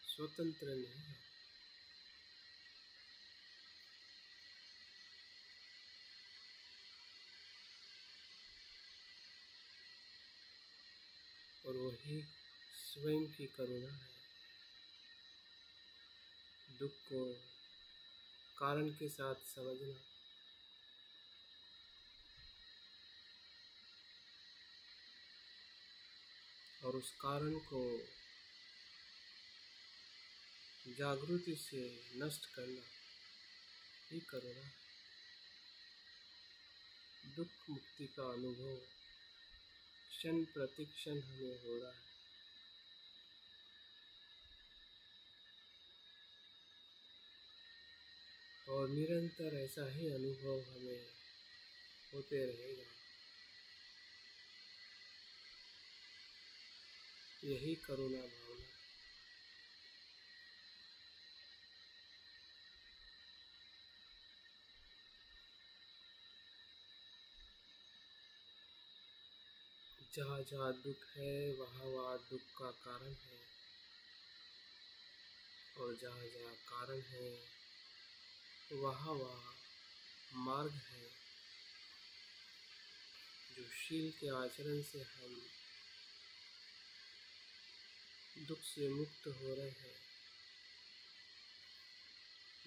स्वतंत्र नहीं है। और वही स्वयं की करुणा है। दुख को कारण के साथ समझना और उस कारण को जागृति से नष्ट करना ही करुणा है। दुख मुक्ति का अनुभव क्षण प्रति क्षण हमें हो रहा है। और निरंतर ऐसा ही अनुभव हमें होते रहेगा। यही करुणा भावना है। जहाँ जहाँ दुख है वहाँ वहाँ दुख का कारण है, और जहाँ जहाँ कारण है वहाँ वहाँ मार्ग है। जो शील के आचरण से हम दुख से मुक्त हो रहे हैं,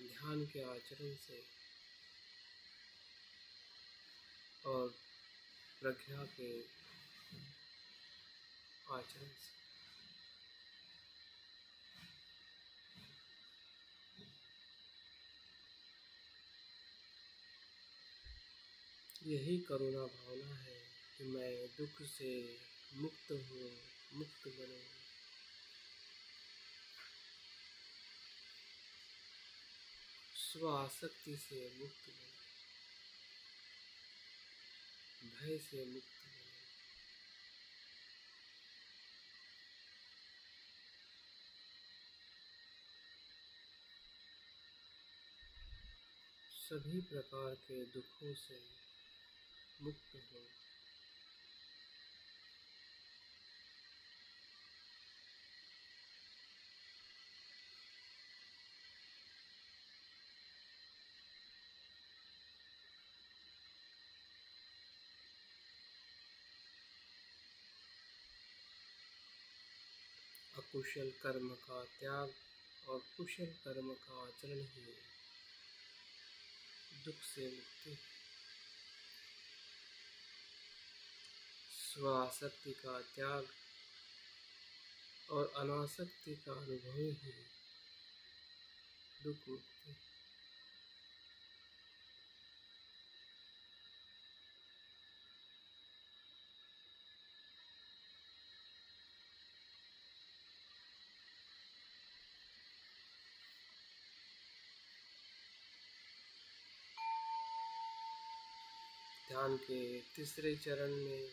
ध्यान के आचरण से और प्रज्ञा के आचरण से। यही करुणा भावना है कि मैं दुख से मुक्त हूँ, मुक्त बनूँ। स्व आसक्ति से मुक्त बनूँ, भय से मुक्त बनूँ। सभी प्रकार के दुखों से मुक्त हो। अकुशल कर्म का त्याग और कुशल कर्म का आचरण ही दुख से मुक्ति। स्वासक्ति का त्याग और अनासक्ति का अनुभव ही दुख मुक्ति। ध्यान के तीसरे चरण में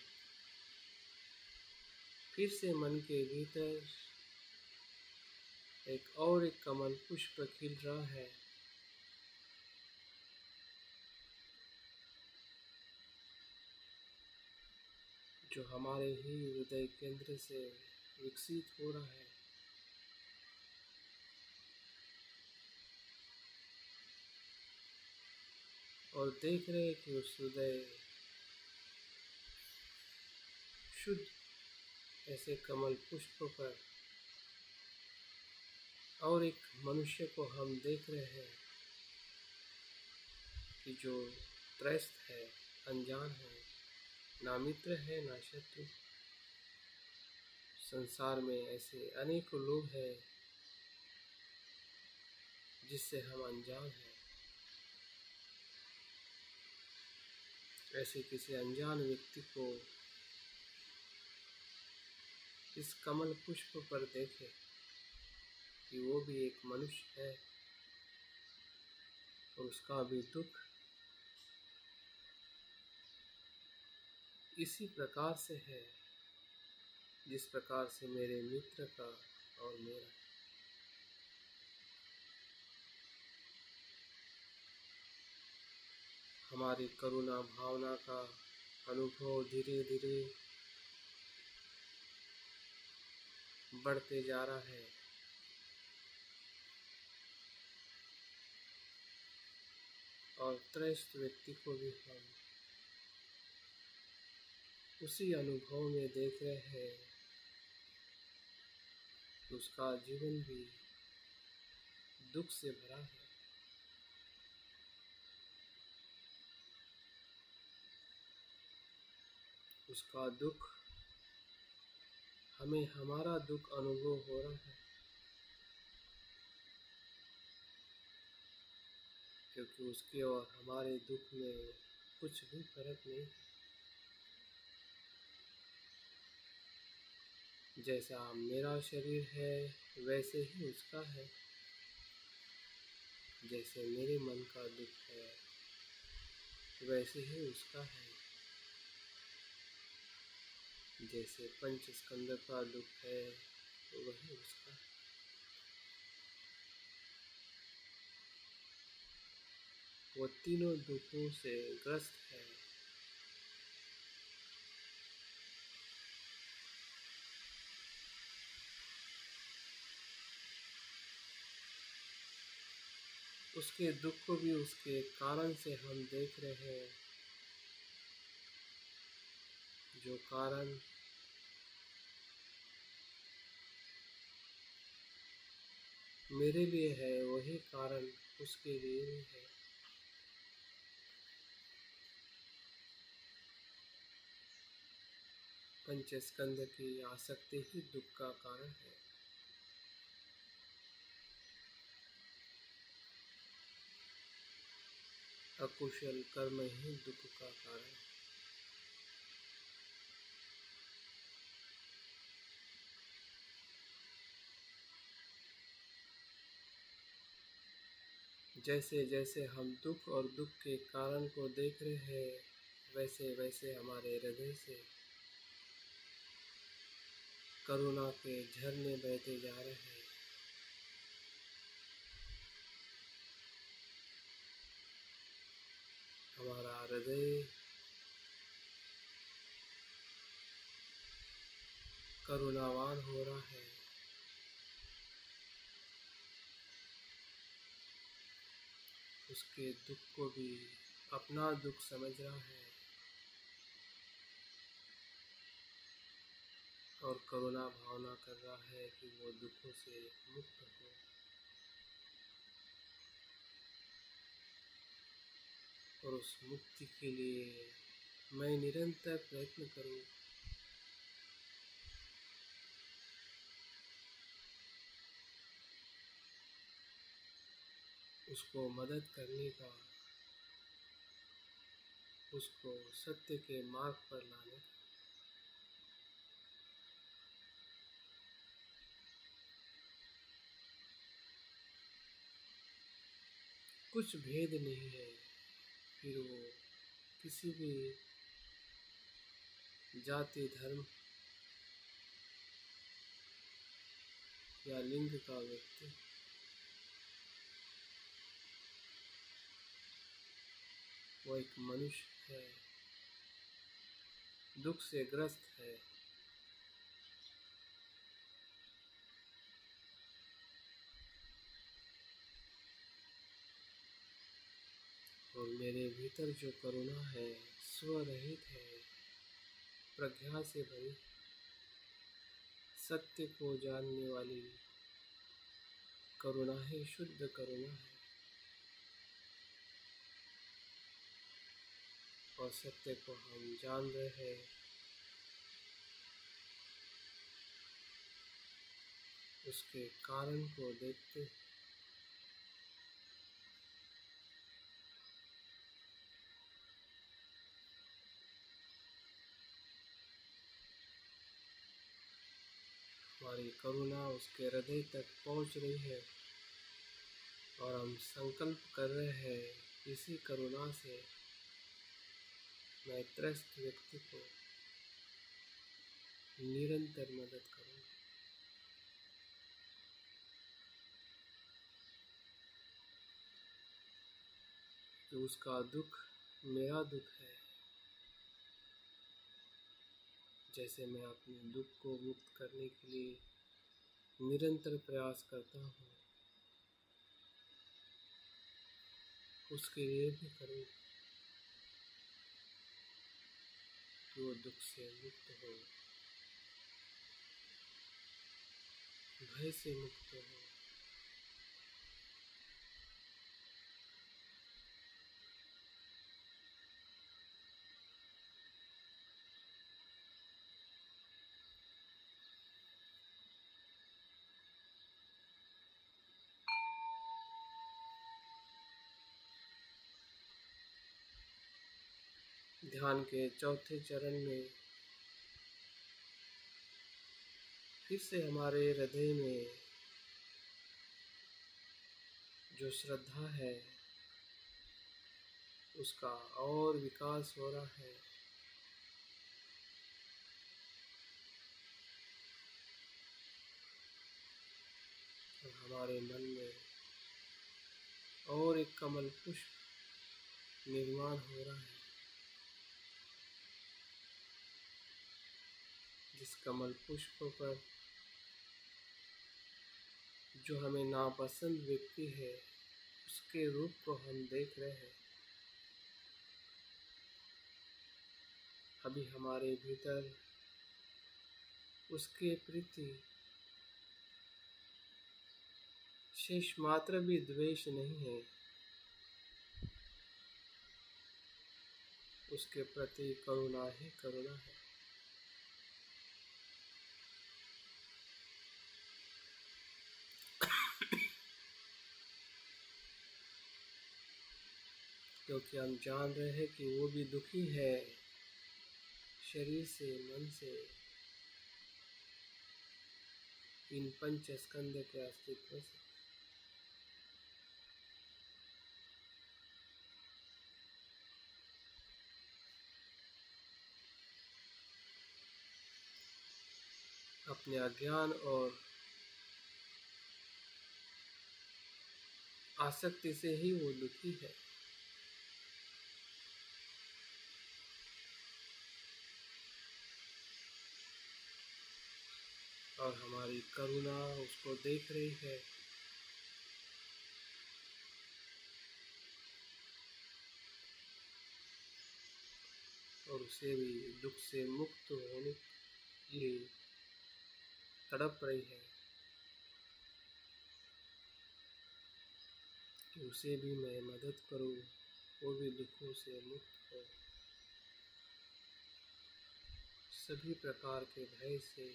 फिर से मन के भीतर एक कमल पुष्प खिल रहा है। जो हमारे ही हृदय केंद्र से विकसित हो रहा है। और देख रहे हैं कि उस हृदय शुद्ध ऐसे कमल पुष्प पर और एक मनुष्य को हम देख रहे हैं कि जो त्रस्त है, अनजान है, ना मित्र है ना शत्रु। संसार में ऐसे अनेकों लोग हैं जिससे हम अनजान हैं। ऐसे किसी अनजान व्यक्ति को इस कमल पुष्प पर देखें कि वो भी एक मनुष्य है और उसका भी दुख इसी प्रकार से है जिस प्रकार से मेरे मित्र का और मेरा। हमारी करुणा भावना का अनुभव धीरे धीरे बढ़ते जा रहा है। और त्रस्त व्यक्ति को भी हम उसी अनुभव में देख रहे हैं कि उसका जीवन भी दुख से भरा है। उसका दुख हमें हमारा दुख अनुभव हो रहा है, क्योंकि उसके और हमारे दुख में कुछ भी फर्क नहीं। जैसा मेरा शरीर है वैसे ही उसका है। जैसे मेरे मन का दुख है वैसे ही उसका है। जैसे पंच स्कंद का दुख है वही उसका है। वो तीनों दुखों से ग्रस्त है। उसके दुख को भी उसके कारण से हम देख रहे हैं। जो कारण मेरे लिए है वही कारण उसके लिए भी है। पंचस्कंद की आसक्ति ही दुख का कारण है। अकुशल कर्म ही दुख का कारण है। जैसे जैसे हम दुख और दुख के कारण को देख रहे हैं वैसे वैसे हमारे हृदय से करुणा के झरने बहते जा रहे हैं। हमारा हृदय करुणावान हो रहा है। उसके दुख को भी अपना दुख समझ रहा है और करुणा भावना कर रहा है कि वो दुखों से मुक्त हो। और उस मुक्ति के लिए मैं निरंतर प्रयत्न करूं। उसको मदद करने का, उसको सत्य के मार्ग पर लाने का। कुछ भेद नहीं है, फिर वो किसी भी जाति, धर्म या लिंग का व्यक्ति वो एक मनुष्य है, दुख से ग्रस्त है। और मेरे भीतर जो करुणा है स्वरहित है, प्रज्ञा से भरी, सत्य को जानने वाली करुणा है, शुद्ध करुणा है। और सत्य को हम जान रहे हैं, उसके कारण को देखते हैं। हमारी करुणा उसके हृदय तक पहुंच रही है और हम संकल्प कर रहे हैं इसी करुणा से मैं त्रस्त व्यक्ति को निरंतर मदद करूं। कि उसका दुख मेरा दुख है, जैसे मैं अपने दुख को मुक्त करने के लिए निरंतर प्रयास करता हूँ, उसके लिए भी करूँ कि वो दुख से मुक्त हो, भय से मुक्त हो। ध्यान के चौथे चरण में फिर से हमारे हृदय में जो श्रद्धा है उसका और विकास हो रहा है। और हमारे मन में और एक कमल पुष्प निर्माण हो रहा है, जिस कमल पुष्प पर जो हमें नापसंद व्यक्ति है उसके रूप को हम देख रहे हैं। अभी हमारे भीतर उसके प्रति शेष मात्र भी द्वेष नहीं है, उसके प्रति करुणा ही करुणा है। क्योंकि हम जान रहे हैं कि वो भी दुखी है, शरीर से, मन से, इन पंच स्कंद के अस्तित्व से। अपने अज्ञान और आसक्ति से ही वो दुखी है। और हमारी करुणा उसको देख रही है। और उसे भी दुख से मुक्त होने के लिए तड़प रही है कि उसे भी मैं मदद करूं, वो भी दुखों से मुक्त हो, सभी प्रकार के भय से।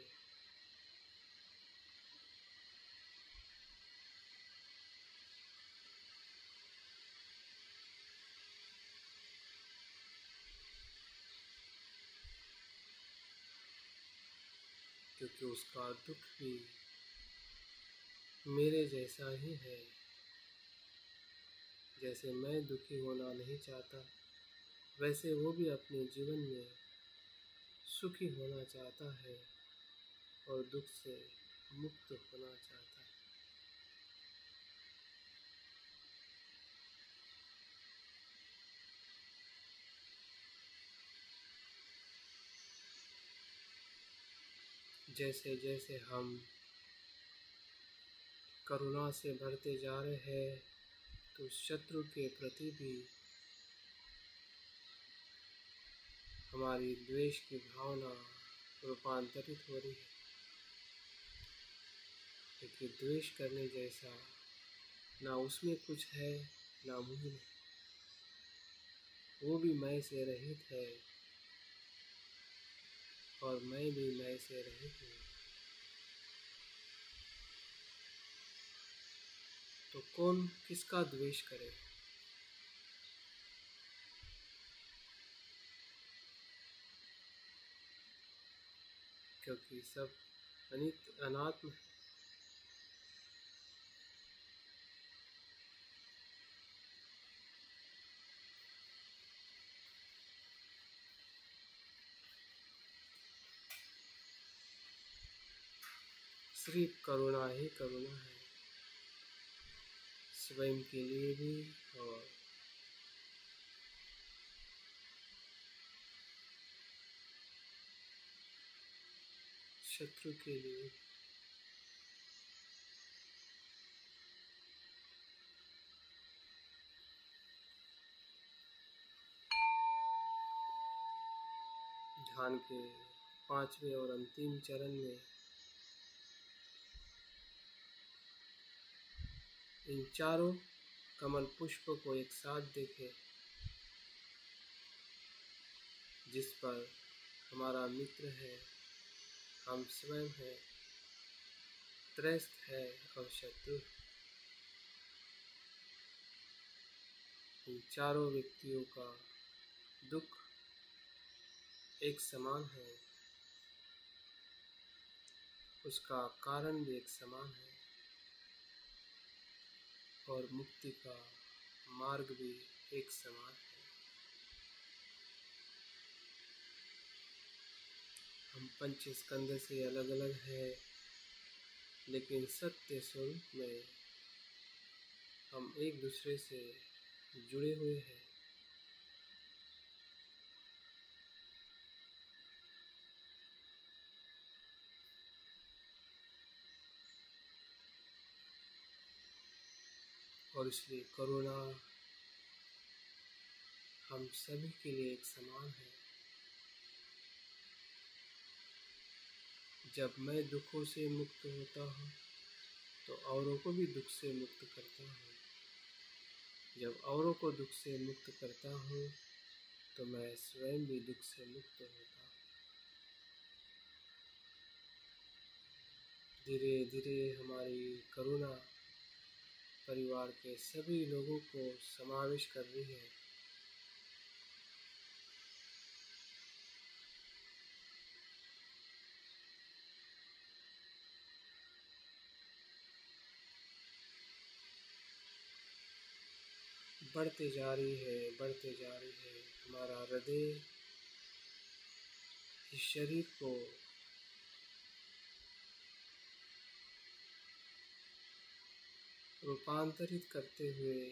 क्योंकि उसका दुख भी मेरे जैसा ही है, जैसे मैं दुखी होना नहीं चाहता वैसे वो भी अपने जीवन में सुखी होना चाहता है और दुख से मुक्त होना चाहता है। जैसे जैसे हम करुणा से भरते जा रहे हैं तो शत्रु के प्रति भी हमारी द्वेष की भावना रूपांतरित हो रही है, क्योंकि द्वेष करने जैसा ना उसमें कुछ है ना मुझ में। वो भी मैं से रहित है और मैं भी मैं से रहित हूँ। तो कौन किसका द्वेष करे? क्योंकि सब अनित्य अनात्म है। सिर्फ करुणा ही करुणा है, स्वयं के लिए भी और शत्रु के लिए। ध्यान के 5वें और अंतिम चरण में इन चारों कमल पुष्प को एक साथ देखें, जिस पर हमारा मित्र है, हम स्वयं हैं, त्रस्त है और शत्रु। इन चारों व्यक्तियों का दुख एक समान है, उसका कारण भी एक समान है और मुक्ति का मार्ग भी एक समान है। हम पंच स्कंद से अलग अलग है, लेकिन सत्य स्वरूप में हम एक दूसरे से जुड़े हुए हैं। और इसलिए करुणा हम सभी के लिए एक समान है। जब मैं दुखों से मुक्त होता हूँ तो औरों को भी दुख से मुक्त करता हूँ। जब औरों को दुख से मुक्त करता हूँ तो मैं स्वयं भी दुख से मुक्त होता हूँ। धीरे धीरे हमारी करुणा परिवार के सभी लोगों को समावेश कर रही है। बढ़ते जा रही है, बढ़ते जा रही है। हमारा हृदय इस शरीर को रूपांतरित करते हुए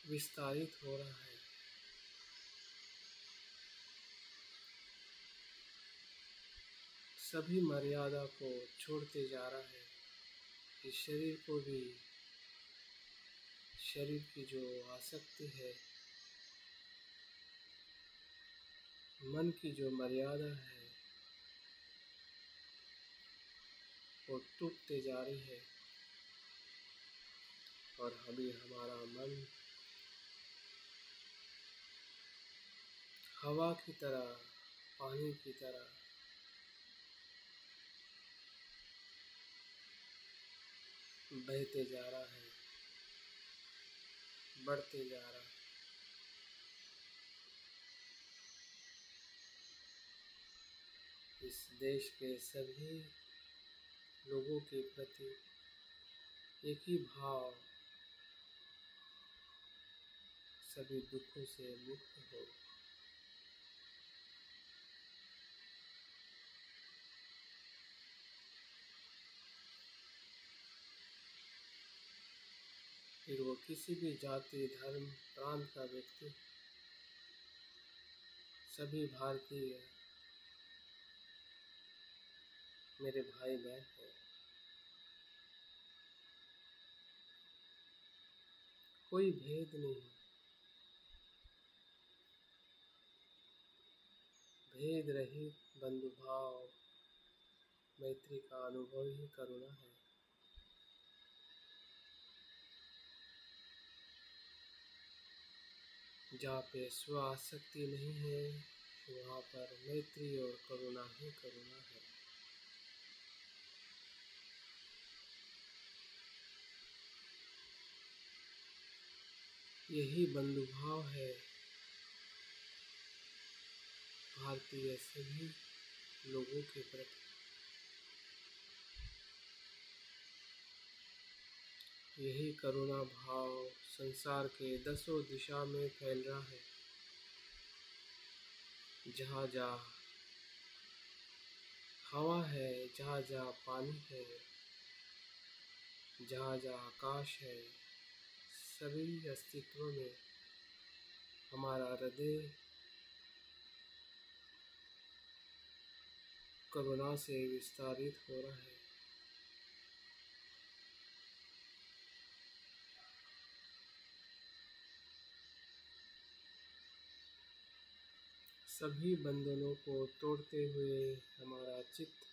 विस्तारित हो रहा है। सभी मर्यादा को छोड़ते जा रहा है। इस शरीर को भी, शरीर की जो आसक्ति है, मन की जो मर्यादा है, वो टूटते जा रही है और अभी हमारा मन हवा की तरह, पानी की तरह बहते जा रहा है, बढ़ते जा रहा है। इस देश के सभी लोगों के प्रति एक ही भाव, सभी दुखों से मुक्त हो। फिर वो किसी भी जाति, धर्म, प्रांत का व्यक्ति, सभी भारतीय मेरे भाई बहन हैं। कोई भेद नहीं, भेद रहित बंधुभाव, मैत्री का अनुभव ही करुणा है। जहाँ पे स्व आसक्ति नहीं है, वहाँ पर मैत्री और करुणा ही करुणा है। यही बंधुभाव है भारतीय सभी लोगों के प्रति। यही करुणा भाव संसार के दसों दिशा में फैल रहा है। जहाँ जहाँ हवा है, जहाँ जहाँ पानी है, जहाँ जहाँ आकाश है, सभी अस्तित्व में हमारा हृदय करुणा से विस्तारित हो रहा है। सभी बंधनों को तोड़ते हुए हमारा चित्त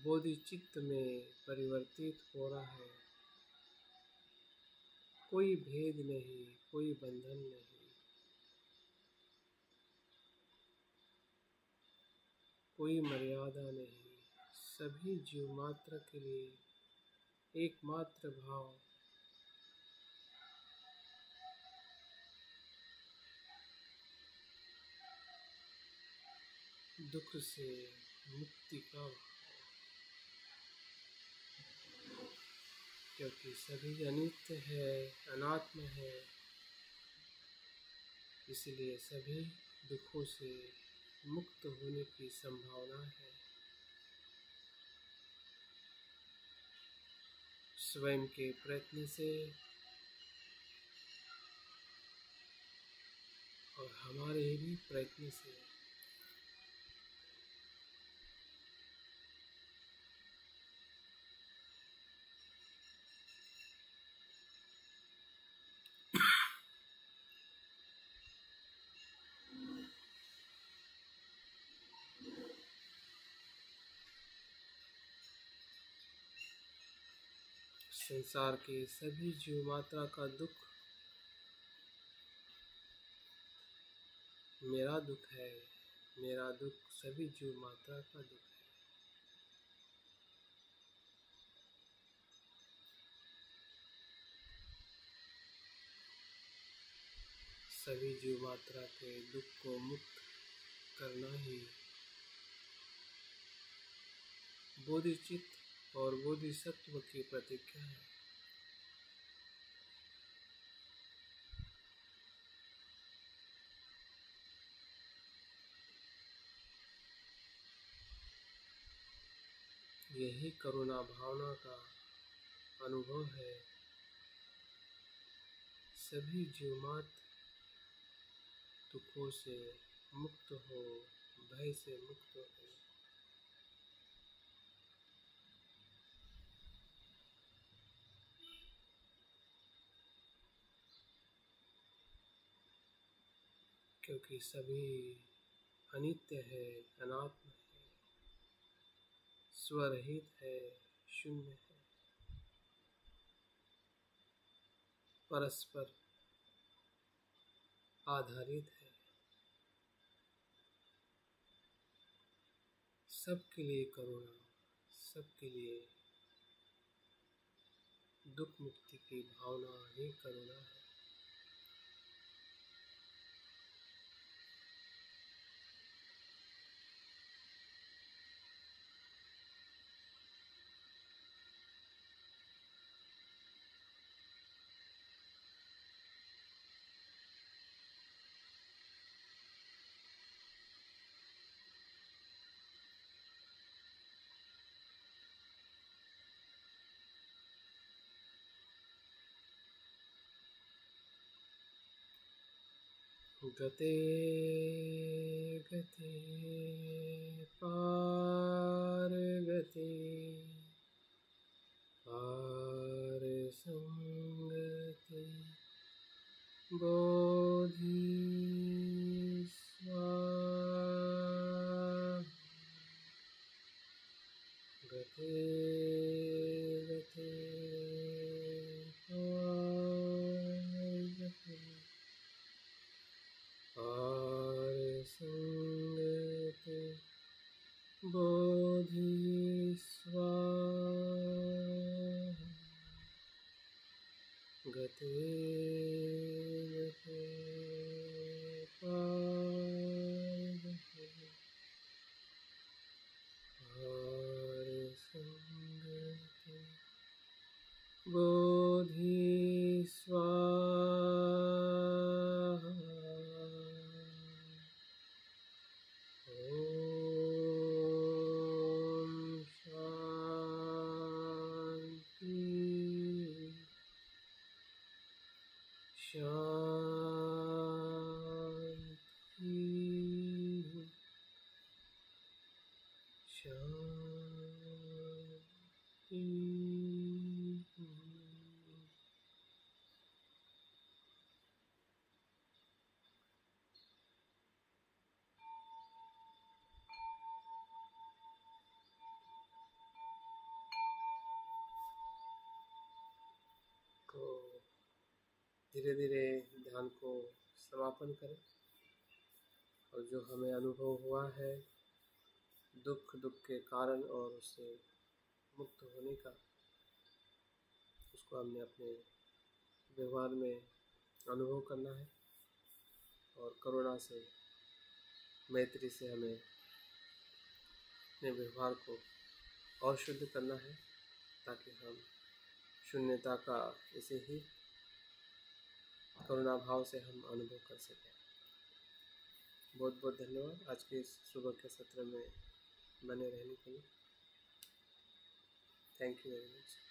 बोधिचित्त में परिवर्तित हो रहा है। कोई भेद नहीं, कोई बंधन नहीं, कोई मर्यादा नहीं। सभी जीव मात्र के लिए एकमात्र भाव, दुख से मुक्ति का भाव। क्योंकि सभी अनित्य है, अनात्म है, इसलिए सभी दुखों से मुक्त होने की संभावना है। स्वयं के प्रयत्न से और हमारे भी प्रयत्न से संसार के सभी जीव मात्रा का दुख मेरा दुख है, मेरा दुख सभी जीव मात्रा का दुख है। सभी जीव मात्रा के दुख को मुक्त करना ही बोधिचित्त और बोधिसत्व की प्रतिज्ञा है। यही करुणा भावना का अनुभव है। सभी जीवमात्र दुखों से मुक्त हो, भय से मुक्त हो। क्योंकि सभी अनित्य है, अनात्म है, स्वरहित है, शून्य है, परस्पर आधारित है। सबके लिए करुणा, सबके लिए दुख मुक्ति की भावना ही करुणा है। गते गते पार गते पार संगते बोधि स्वाहा गते गते पार संगते बोधि स्वाहा गते गते पार गते पार संगते बोधि स्वाहा ओम शांति शांति शांति। तो धीरे धीरे ध्यान को समापन करें और जो हमें अनुभव हुआ है दुख के कारण और उससे मुक्त होने का, उसको हमने अपने व्यवहार में अनुभव करना है और करुणा से, मैत्री से हमें अपने व्यवहार को और शुद्ध करना है ताकि हम शून्यता का इसे ही करुणा भाव से हम अनुभव कर सकें। बहुत बहुत धन्यवाद आज के इस सुबह के सत्र में बने रहने के लिए। Thank you very much.